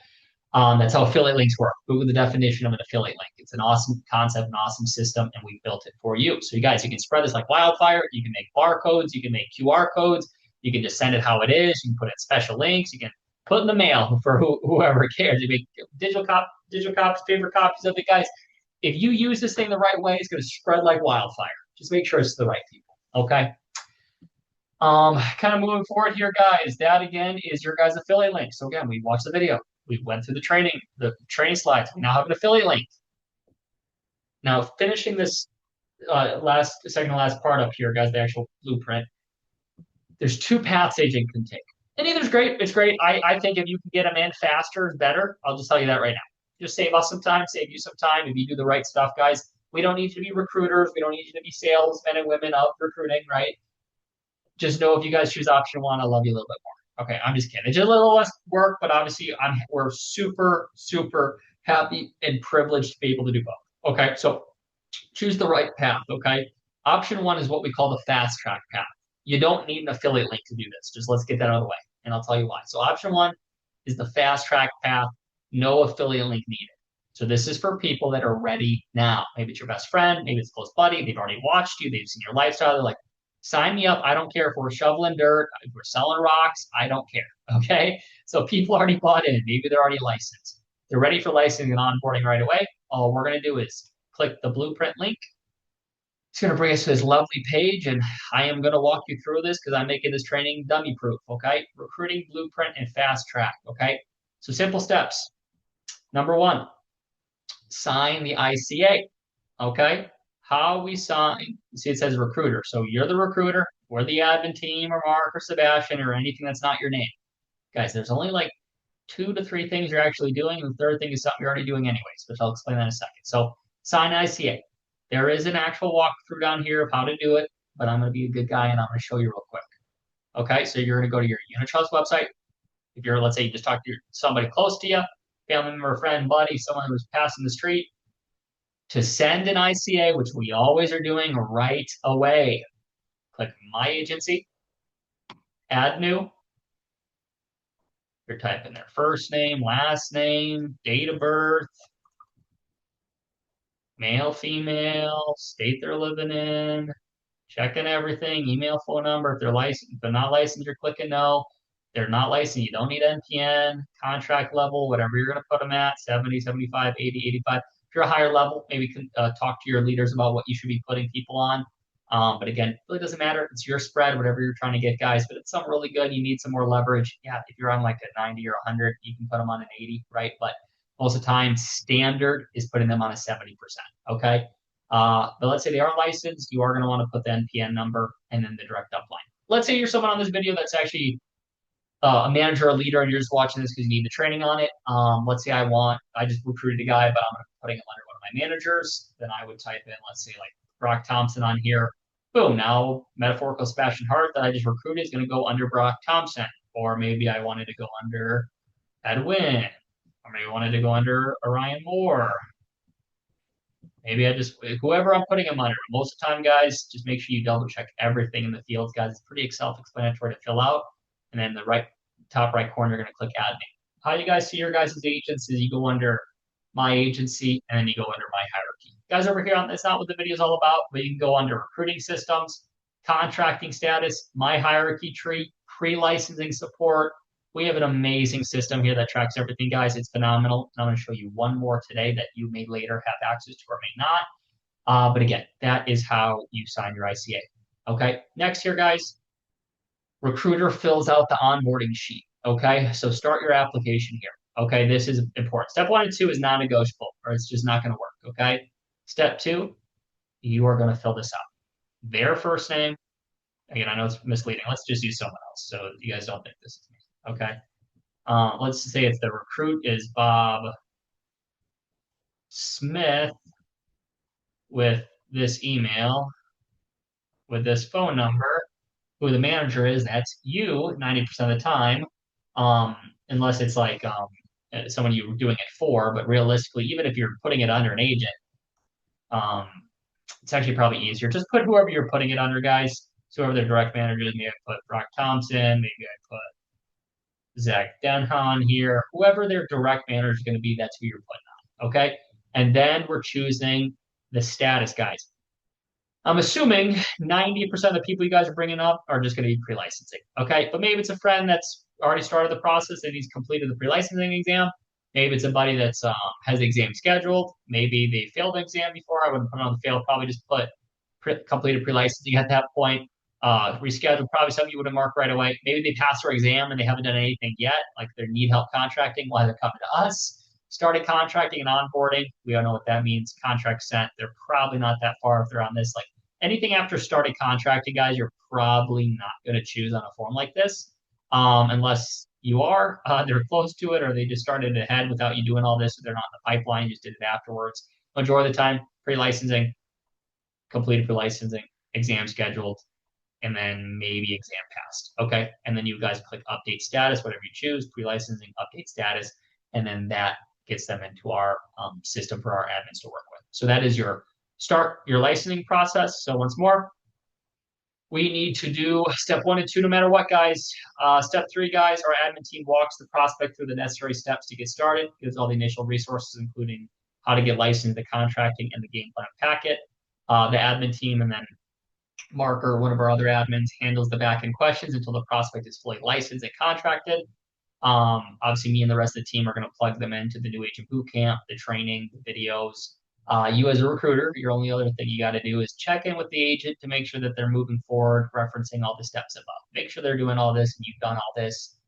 That's how affiliate links work. Google the definition of an affiliate link. It's an awesome concept, an awesome system, and we built it for you. So you guys, you can spread this like wildfire. You can make barcodes. You can make QR codes. You can just send it how it is. You can put in special links. You can put in the mail for whoever cares. You make digital copies, favorite copies of it, guys. If you use this thing the right way, it's going to spread like wildfire. Just make sure it's the right people. Okay. Kind of moving forward here, guys. That again is your guys' affiliate link. So again, we watched the video. We went through the training slides. We now have an affiliate link. Now, finishing this second to last part up here, guys, the actual blueprint. There's two paths agent can take. And either's great. It's great. I think if you can get them in faster, it's better. I'll just tell you that right now. Just save us some time, save you some time if you do the right stuff, guys. We don't need you to be recruiters. We don't need you to be salesmen and women of recruiting, right? Just know if you guys choose option one, I love you a little bit more. Okay, I'm just kidding. It's just a little less work, but obviously we're super, super happy and privileged to be able to do both. Okay, so choose the right path. Okay, option one is what we call the fast track path. You don't need an affiliate link to do this. Just let's get that out of the way, and I'll tell you why. So option one is the fast track path, no affiliate link needed. So this is for people that are ready now. Maybe it's your best friend, maybe it's a close buddy. They've already watched you, they've seen your lifestyle. They're like, sign me up. I don't care if we're shoveling dirt, if we're selling rocks. I don't care. Okay. So people already bought in. Maybe they're already licensed. They're ready for licensing and onboarding right away. All we're going to do is click the blueprint link. It's going to bring us to this lovely page, and I am going to walk you through this because I'm making this training dummy proof. Okay. Recruiting blueprint and fast track. Okay. So simple steps. Number one, sign the ICA. Okay. How we sign. You see, it says recruiter. So you're the recruiter. We're the admin team, or Mark, or Sebastian, or anything that's not your name. Guys, there's only like 2 to 3 things you're actually doing. And the third thing is something you're already doing anyways, which I'll explain that in a second. So sign ICA. There is an actual walkthrough down here of how to do it, but I'm going to be a good guy and I'm going to show you real quick. Okay, so you're going to go to your Unitrust website. If you're, let's say, you just talked to somebody close to you, family member, friend, buddy, someone who was passing the street, to send an ICA, which we always are doing right away. Click My Agency, Add New. You're typing their first name, last name, date of birth, male, female, state they're living in, checking everything, email, phone number. If they're licensed, if they're not licensed, you're clicking no. They're not licensed. You don't need NPN, contract level, whatever you're going to put them at, 70, 75, 80, 85. If you're a higher level, maybe talk to your leaders about what you should be putting people on. But again, it really doesn't matter. It's your spread, whatever you're trying to get, guys. But it's something really good. You need some more leverage. Yeah, if you're on like a 90 or 100, you can put them on an 80, right? But most of the time, standard is putting them on a 70%. Okay. But let's say they are licensed, you are going to want to put the NPN number and then the direct upline. Let's say you're someone on this video that's actually a manager or leader and you're just watching this because you need the training on it. Let's say I just recruited a guy, but I'm putting him under one of my managers. Then I would type in, let's say, like Brock Thompson on here. Boom, now metaphorical Sebastian Hart that I just recruited is going to go under Brock Thompson. Or maybe I wanted to go under Edwin. Or maybe I wanted to go under Orion Moore. Maybe whoever I'm putting them under. Most of the time, guys, just make sure you double check everything in the fields, guys. It's pretty self-explanatory to fill out. And then the top right corner, you're going to click Add Name. How you guys see your guys' agents is you go under My Agency and then you go under My Hierarchy. Guys, over here, that's not what the video is all about, but you can go under Recruiting Systems, Contracting Status, My Hierarchy Tree, Pre-Licensing Support. We have an amazing system here that tracks everything, guys. It's phenomenal. I'm going to show you one more today that you may later have access to or may not. But again, that is how you sign your ICA. Okay, next here, guys, recruiter fills out the onboarding sheet. Okay, so start your application here. Okay, this is important. Step 1 and 2 is non-negotiable, or it's just not going to work. Okay, step 2, you are going to fill this out. Their first name. Again, I know it's misleading. Let's just use someone else so you guys don't think this is me. Okay. Let's say if the recruit is Bob Smith with this email, with this phone number, who the manager is, that's you 90% of the time, unless it's like someone you're doing it for. But realistically, even if you're putting it under an agent, um, it's actually probably easier. Just put whoever you're putting it under, guys. So whoever their direct manager is, maybe I put Brock Thompson, maybe I put Zach Denhan here. Whoever their direct manager is going to be, that's who you're putting on. Okay. And then we're choosing the status, guys. I'm assuming 90% of the people you guys are bringing up are just going to be pre-licensing. Okay. But maybe it's a friend that's already started the process and he's completed the pre-licensing exam. Maybe it's a buddy that's has the exam scheduled. Maybe they failed the exam before. I wouldn't put it on the fail. Probably just put completed pre-licensing at that point. Reschedule, probably something you would have marked right away. Maybe they passed their exam and they haven't done anything yet, like they need help contracting. Well, they're coming to us. Started contracting and onboarding. We all know what that means. Contract sent. They're probably not that far if they're on this. Like anything after started contracting, guys, you're probably not going to choose on a form like this, unless you are. They're close to it, or they just started ahead without you doing all this. So they're not in the pipeline. You just did it afterwards. Majority of the time, pre-licensing, completed pre-licensing, exam scheduled, and then maybe exam passed. Okay. And then you guys click update status, whatever you choose, pre-licensing, update status, and then that gets them into our system for our admins to work with. So that is your licensing process. So once more, we need to do step 1 and 2 no matter what, guys. Step 3, guys, our admin team walks the prospect through the necessary steps to get started, gives all the initial resources, including how to get licensed, the contracting, and the game plan packet. The admin team and then Marker, one of our other admins, handles the back-end questions until the prospect is fully licensed and contracted. Obviously, me and the rest of the team are going to plug them into the New Agent Bootcamp, the training, the videos. You as a recruiter, your only other thing you got to do is check in with the agent to make sure that they're moving forward, referencing all the steps above. Make sure they're doing all this and you've done all this.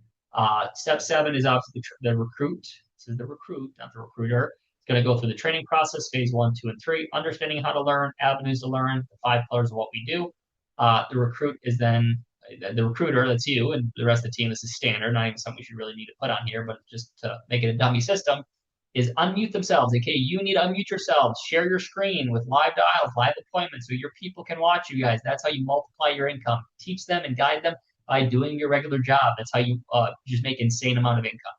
Step 7 is obviously the recruit. This is the recruit, not the recruiter. It's going to go through the training process, phase 1, 2, and 3, understanding how to learn, avenues to learn, the 5 pillars of what we do. The recruit is then the recruiter, that's you, and the rest of the team. This is standard, not even something we should really need to put on here, but just to make it a dummy system, is unmute themselves. Okay, you need to unmute yourselves, share your screen with live dials, live appointments, so your people can watch you guys. That's how you multiply your income. Teach them and guide them by doing your regular job. That's how you just make insane amount of income.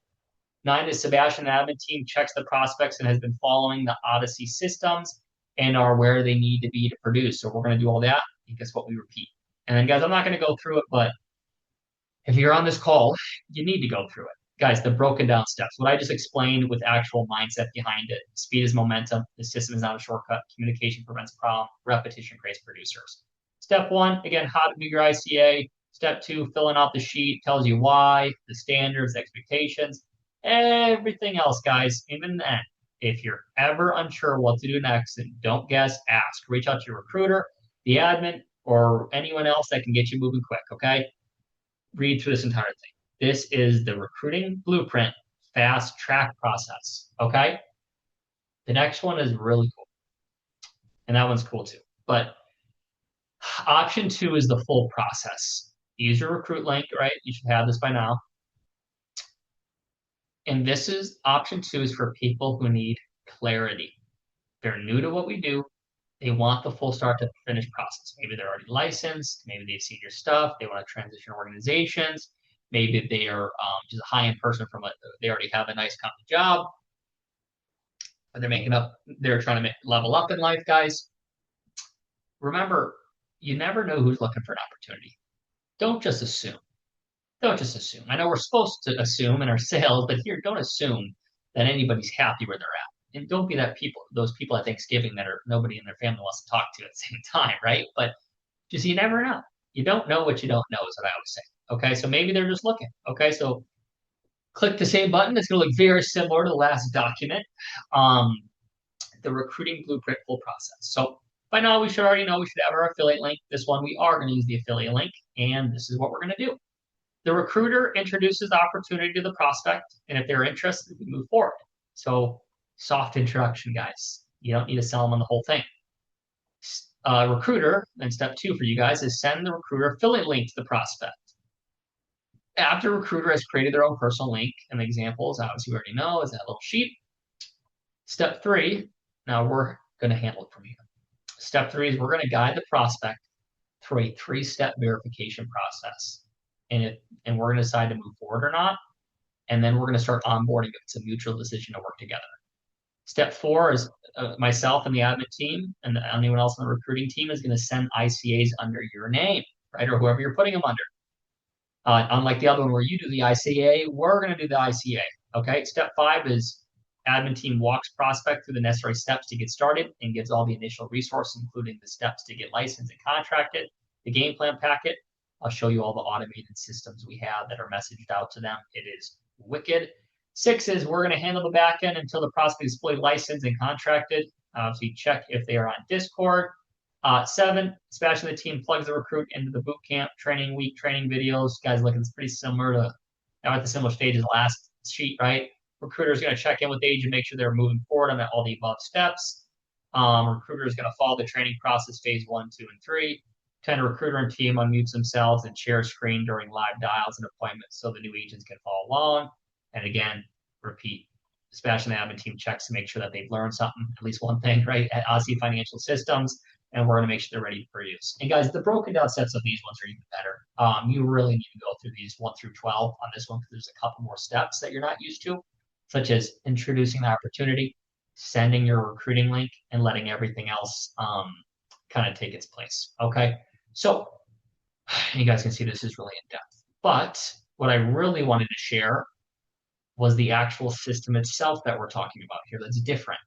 9 is Sebastian, the admin team, checks the prospects and has been following the Odyssey systems and are where they need to be to produce. So we're going to do all that. And guess what? We repeat. And then, guys, I'm not going to go through it, but if you're on this call, you need to go through it. Guys, the broken down steps, what I just explained with actual mindset behind it. Speed is momentum. The system is not a shortcut. Communication prevents problem. Repetition creates producers. Step 1, again, how to do your ICA. Step 2, filling out the sheet, tells you why, the standards, the expectations. Everything else, guys, even then, if you're ever unsure what to do next, then don't guess, ask. Reach out to your recruiter, the admin, or anyone else that can get you moving quick, okay? Read through this entire thing. This is the recruiting blueprint fast track process, okay? The next one is really cool. And that one's cool too. But option 2 is the full process. Use your recruit link, right? You should have this by now. And this is option 2 is for people who need clarity. They're new to what we do. They want the full start to finish process. Maybe they're already licensed. Maybe they've seen your stuff. They want to transition organizations. Maybe they are just a high-end person they already have a nice company job. But they're trying to level up in life, guys. Remember, you never know who's looking for an opportunity. Don't just assume. Don't just assume. I know we're supposed to assume in our sales, but here, don't assume that anybody's happy where they're at. And don't be those people at Thanksgiving that nobody in their family wants to talk to at the same time, right? But just, you never know. You don't know what you don't know is what I always say. Okay, so maybe they're just looking. Okay, so click the same button. It's going to look very similar to the last document. The recruiting blueprint full process. So by now we should already know we should have our affiliate link. This one we are going to use the affiliate link, and this is what we're going to do. The recruiter introduces the opportunity to the prospect, and if they're interested, we move forward. So soft introduction, guys. You don't need to sell them on the whole thing. Recruiter, and step 2 for you guys is send the recruiter affiliate link to the prospect. After recruiter has created their own personal link, and the examples, obviously we already know, is that little sheet. Step 3, now we're going to handle it from here. Step 3 is we're going to guide the prospect through a 3-step verification process. And we're going to decide to move forward or not. And then we're going to start onboarding if it's a mutual decision to work together. Step 4 is myself and the admin team and anyone else on the recruiting team is going to send ICAs under your name, right? Or whoever you're putting them under. Unlike the other one where you do the ICA, we're going to do the ICA. Okay. Step 5 is admin team walks prospect through the necessary steps to get started and gives all the initial resources, including the steps to get licensed and contracted, the game plan packet. I'll show you all the automated systems we have that are messaged out to them. It is wicked. 6 is we're going to handle the back end until the prospect is fully licensed and contracted. So you check if they are on Discord. 7, Sebastian and the team plugs the recruit into the bootcamp training week, training videos. Guys, look, it's pretty similar to, now at the similar stage as the last sheet, right? Recruiter is going to check in with the agent, make sure they're moving forward on all the above steps. Recruiter is going to follow the training process phase 1, 2, and 3. Recruiter and team unmutes themselves and share screen during live dials and appointments so the new agents can follow along. And again, repeat. Sebastian and the admin team checks to make sure that they've learned something, at least one thing, right, at Odyssey Financial Systems, and we're going to make sure they're ready for use. And guys, the broken down sets of these ones are even better. You really need to go through these 1 through 12 on this one because there's a couple more steps that you're not used to, such as introducing the opportunity, sending your recruiting link, and letting everything else kind of take its place. Okay, so you guys can see this is really in depth. But what I really wanted to share was the actual system itself that we're talking about here that's different.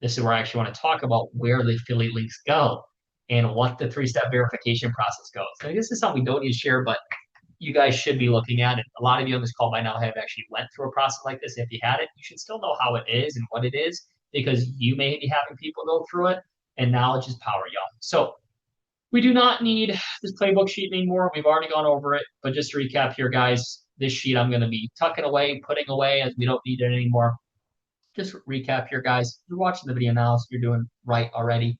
This is where I actually want to talk about where the affiliate links go and what the 3-step verification process goes. So this is something we don't need to share, but you guys should be looking at it. A lot of you on this call by now have actually went through a process like this. If you had it, you should still know how it is and what it is because you may be having people go through it, and knowledge is power, y'all. So we do not need this playbook sheet anymore. We've already gone over it, but just to recap here, guys, this sheet I'm going to be tucking away, putting away as we don't need it anymore. Just recap here, guys. You're watching the video now, so you're doing right already.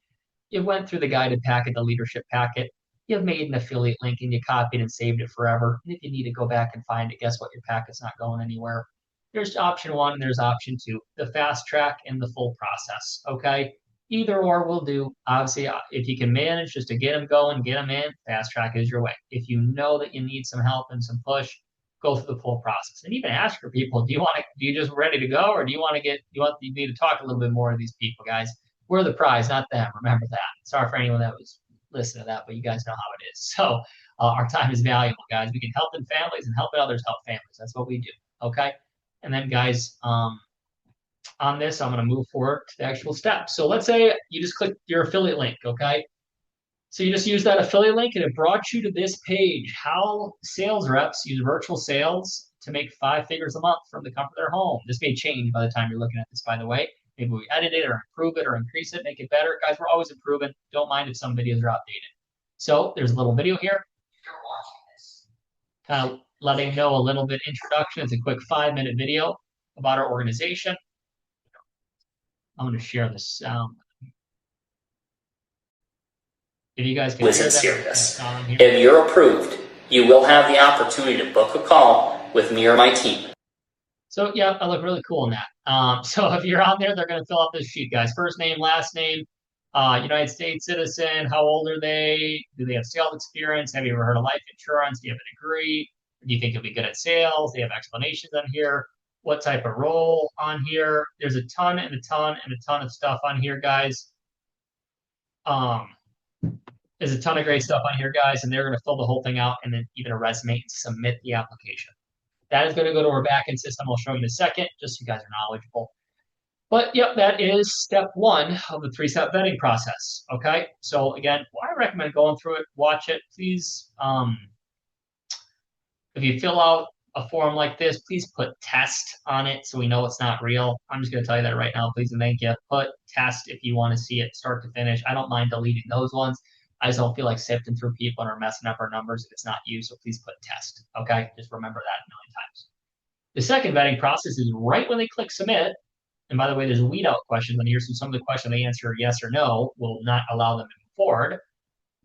You went through the guided packet, the leadership packet. You've made an affiliate link and you copied and saved it forever. And if you need to go back and find it, guess what? Your packet's not going anywhere. There's option 1 and there's option 2, the fast track and the full process. Okay. Either or will do. Obviously, if you can manage just to get them going, get them in, fast track is your way. If you know that you need some help and some push, go through the full process. And even ask your people, do you just ready to go, or do you need to talk a little bit more to these people, guys? We're the prize, not them. Remember that. Sorry for anyone that was listening to that, but you guys know how it is. So our time is valuable, guys. We can help in families and helping others help families. That's what we do. Okay. And then, guys, on this, I'm going to move forward to the actual steps. So let's say you just click your affiliate link, okay? So you just use that affiliate link and it brought you to this page, how sales reps use virtual sales to make 5 figures a month from the comfort of their home. This may change by the time you're looking at this, by the way. Maybe we edit it or improve it or increase it, make it better. Guys, we're always improving. Don't mind if some videos are outdated. So there's a little video here. If you're watching this, kind of letting know a little bit introduction. It's a quick 5-minute video about our organization. I'm going to share the sound. If you guys can hear that, serious. If you're approved, you will have the opportunity to book a call with me or my team. So yeah, I look really cool in that. So if you're on there, they're going to fill out this sheet, guys. First name, last name, United States citizen, how old are they? Do they have sales experience? Have you ever heard of life insurance? Do you have a degree? Do you think you'll be good at sales? They have explanations on here. What type of role on here? There's a ton and a ton and a ton of stuff on here, guys. There's a ton of great stuff on here, guys, and they're going to fill the whole thing out and then even a resume and submit the application. That is going to go to our backend system. I'll show you in a second, just so you guys are knowledgeable. But yep, that is step 1 of the 3-step vetting process. Okay, so again, I recommend going through it, watch it. Please, if you fill out a form like this, please put test on it so we know it's not real. I'm just going to tell you that right now, please and thank you. Put test if you want to see it start to finish. I don't mind deleting those ones. I just don't feel like sifting through people and are messing up our numbers if it's not you. So please put test. Okay, just remember that a million times. The second vetting process is right when they click submit. And by the way, there's weed out questions on here. So some of the questions they answer yes or no will not allow them to move forward.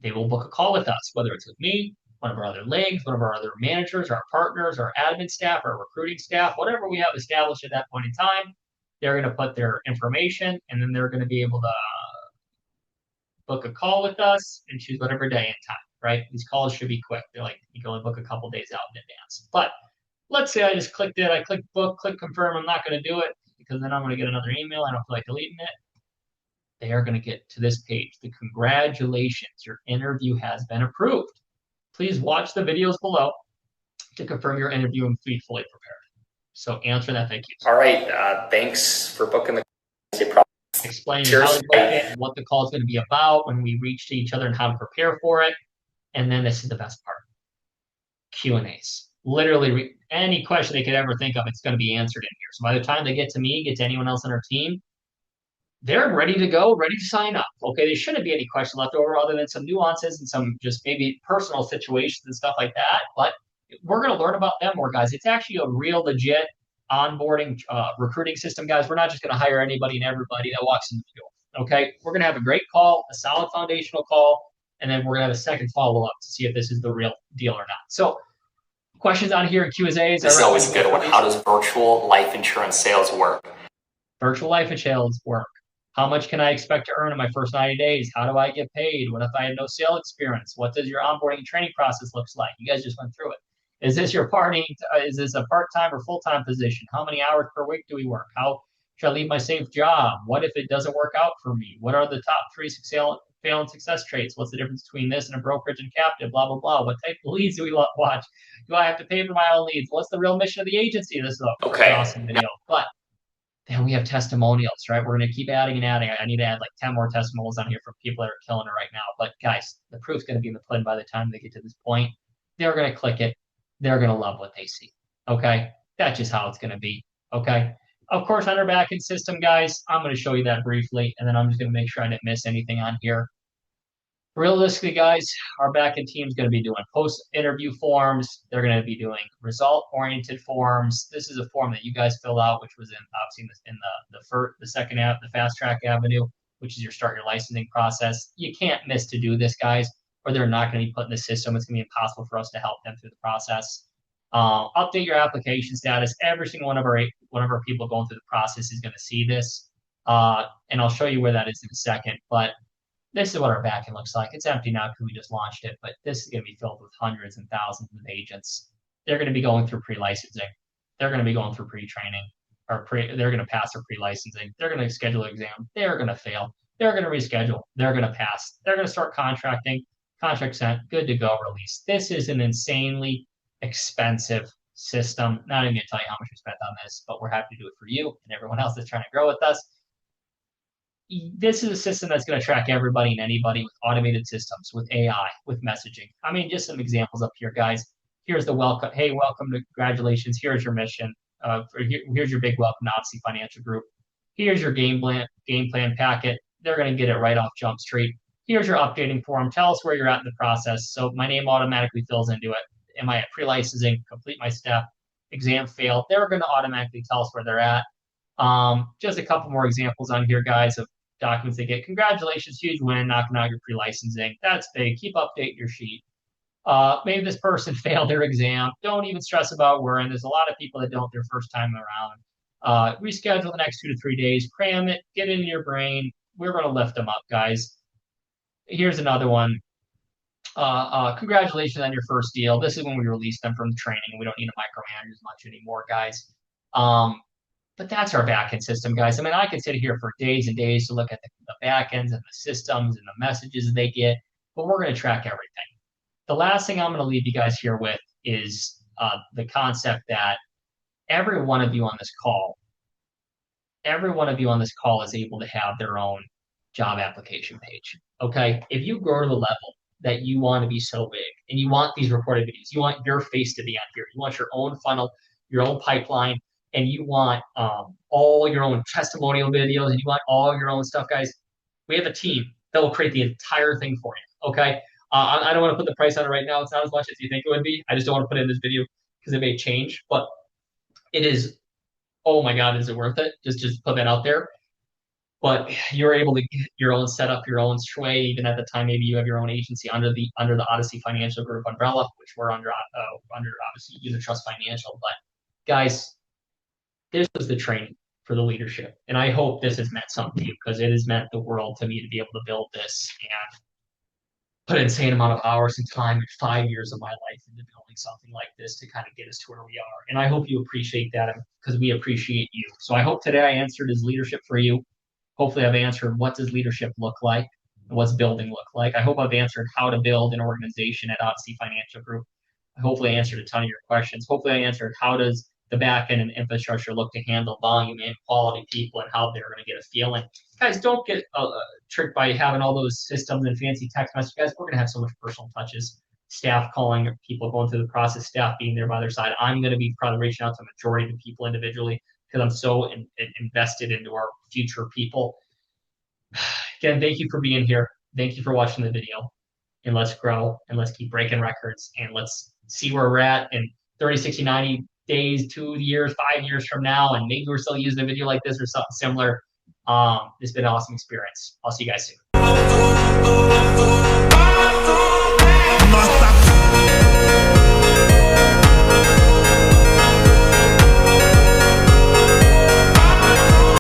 They will book a call with us, whether it's with me, one of our other legs, one of our other managers, our partners, our admin staff, our recruiting staff, whatever we have established at that point in time. They're going to put their information and then they're going to be able to book a call with us and choose whatever day and time, right? These calls should be quick. They're like, you can only book a couple days out in advance. But let's say I just clicked it. I clicked book, click confirm. I'm not going to do it because then I'm going to get another email. I don't feel like deleting it. They are going to get to this page. The congratulations, your interview has been approved. Please watch the videos below to confirm your interview and be fully prepared. So answer that. Thank you. All right. Thanks for booking the explain how to book it, what the call is going to be about when we reach to each other and how to prepare for it. And then this is the best part. Q&As. Literally any question they could ever think of, it's going to be answered in here. So by the time they get to me, get to anyone else on our team, they're ready to go, ready to sign up. Okay, there shouldn't be any question left over other than some nuances and some just maybe personal situations and stuff like that. But we're going to learn about them more, guys. It's actually a real legit onboarding recruiting system, guys. We're not just going to hire anybody and everybody that walks in the door. Okay, we're going to have a great call, a solid foundational call, and then we're going to have a second follow up to see if this is the real deal or not. So, questions on here in Q&As. This is always a good one. How does virtual life insurance sales work? Virtual life insurance work. How much can I expect to earn in my first 90 days? How do I get paid? What if I have no sales experience? What does your onboarding and training process looks like? You guys just went through it. Is this your is this a part-time or full-time position? How many hours per week do we work? How should I leave my safe job? What if it doesn't work out for me? What are the top 3 fail and success traits? What's the difference between this and a brokerage and captive? Blah, blah, blah. What type of leads do we watch? Do I have to pay for my own leads? What's the real mission of the agency? This is an awesome video. But then we have testimonials, right? We're going to keep adding and adding. I need to add like 10 more testimonials on here from people that are killing it right now. But guys, the proof's going to be in the pudding by the time they get to this point. They're going to click it. They're going to love what they see. Okay? That's just how it's going to be. Okay? Of course, on our backend system, guys, I'm going to show you that briefly, and then I'm just going to make sure I didn't miss anything on here. Realistically, guys, our backend team is going to be doing post-interview forms. They're going to be doing result-oriented forms. This is a form that you guys fill out, which was obviously in the second app, the Fast Track Avenue, which is your start your licensing process. You can't miss to do this, guys, or they're not going to be put in the system. It's going to be impossible for us to help them through the process. Update your application status. Every single one of our people going through the process is going to see this, and I'll show you where that is in a second. But this is what our backend looks like. It's empty now because we just launched it, but this is going to be filled with hundreds and thousands of agents. They're going to be going through pre-licensing. They're going to be going through pre-training, they're going to pass their pre-licensing. They're going to schedule an exam. They're going to fail. They're going to reschedule. They're going to pass. They're going to start contracting. Contract sent. Good to go. Release. This is an insanely expensive system. Not even going to tell you how much we spent on this, but we're happy to do it for you and everyone else that's trying to grow with us. This is a system that's going to track everybody and anybody with automated systems, with AI, with messaging. I mean, just some examples up here, guys. Here's the welcome. Hey, welcome to congratulations. Here's your mission. Here's your big welcome to Odyssey Financial Group. Here's your game plan packet. They're going to get it right off Jump Street. Here's your updating form. Tell us where you're at in the process. So my name automatically fills into it. Am I at pre-licensing? Complete my step. Exam failed. They're going to automatically tell us where they're at. Just a couple more examples on here, guys, of documents they get. Congratulations, huge win, knocking out your pre-licensing. That's big. Keep updating your sheet. Maybe this person failed their exam. Don't even stress about worrying. There's a lot of people that don't their first time around. Reschedule the next 2 to 3 days. Cram it. Get it in your brain. We're going to lift them up, guys. Here's another one. Congratulations on your first deal. This is when we release them from the training. We don't need to micromanage as much anymore, guys. But that's our backend system, guys. I mean, I could sit here for days and days to look at the backends and the systems and the messages they get, but we're going to track everything. The last thing I'm going to leave you guys here with is the concept that every one of you on this call is able to have their own job application page. Okay? If you grow to the level that you want to be so big and you want these recorded videos, you want your face to be on here, you want your own funnel, your own pipeline, and you want all your own testimonial videos, and you want all your own stuff, guys, we have a team that will create the entire thing for you, okay? I don't want to put the price on it right now. It's not as much as you think it would be. I just don't want to put it in this video because it may change, but it is, oh my God, is it worth it? Just put that out there. But you're able to get your own setup, your own sway. Even at the time, maybe you have your own agency under the Odyssey Financial Group umbrella, which we're under obviously Unit Trust Financial. But guys, this was the training for the leadership, and I hope this has meant something to you because it has meant the world to me to be able to build this and put an insane amount of hours and time and 5 years of my life into building something like this to kind of get us to where we are. And I hope you appreciate that because we appreciate you. So I hope today I answered is leadership for you. Hopefully I've answered what does leadership look like and what's building look like. I hope I've answered how to build an organization at Odyssey Financial Group. Hopefully I answered a ton of your questions. Hopefully I answered how does the back end and infrastructure look to handle volume and quality people and how they're going to get a feeling. Guys, don't get tricked by having all those systems and fancy text messages. Guys, we're going to have so much personal touches. Staff calling, people going through the process, staff being there by their side. I'm going to be probably reaching out to the majority of the people individually because I'm so invested into our future people. Again, thank you for being here. Thank you for watching the video. And let's grow and let's keep breaking records and let's see where we're at in 30, 60, 90, days, 2 years, 5 years from now, and maybe we're still using a video like this or something similar. It's been an awesome experience. I'll see you guys soon.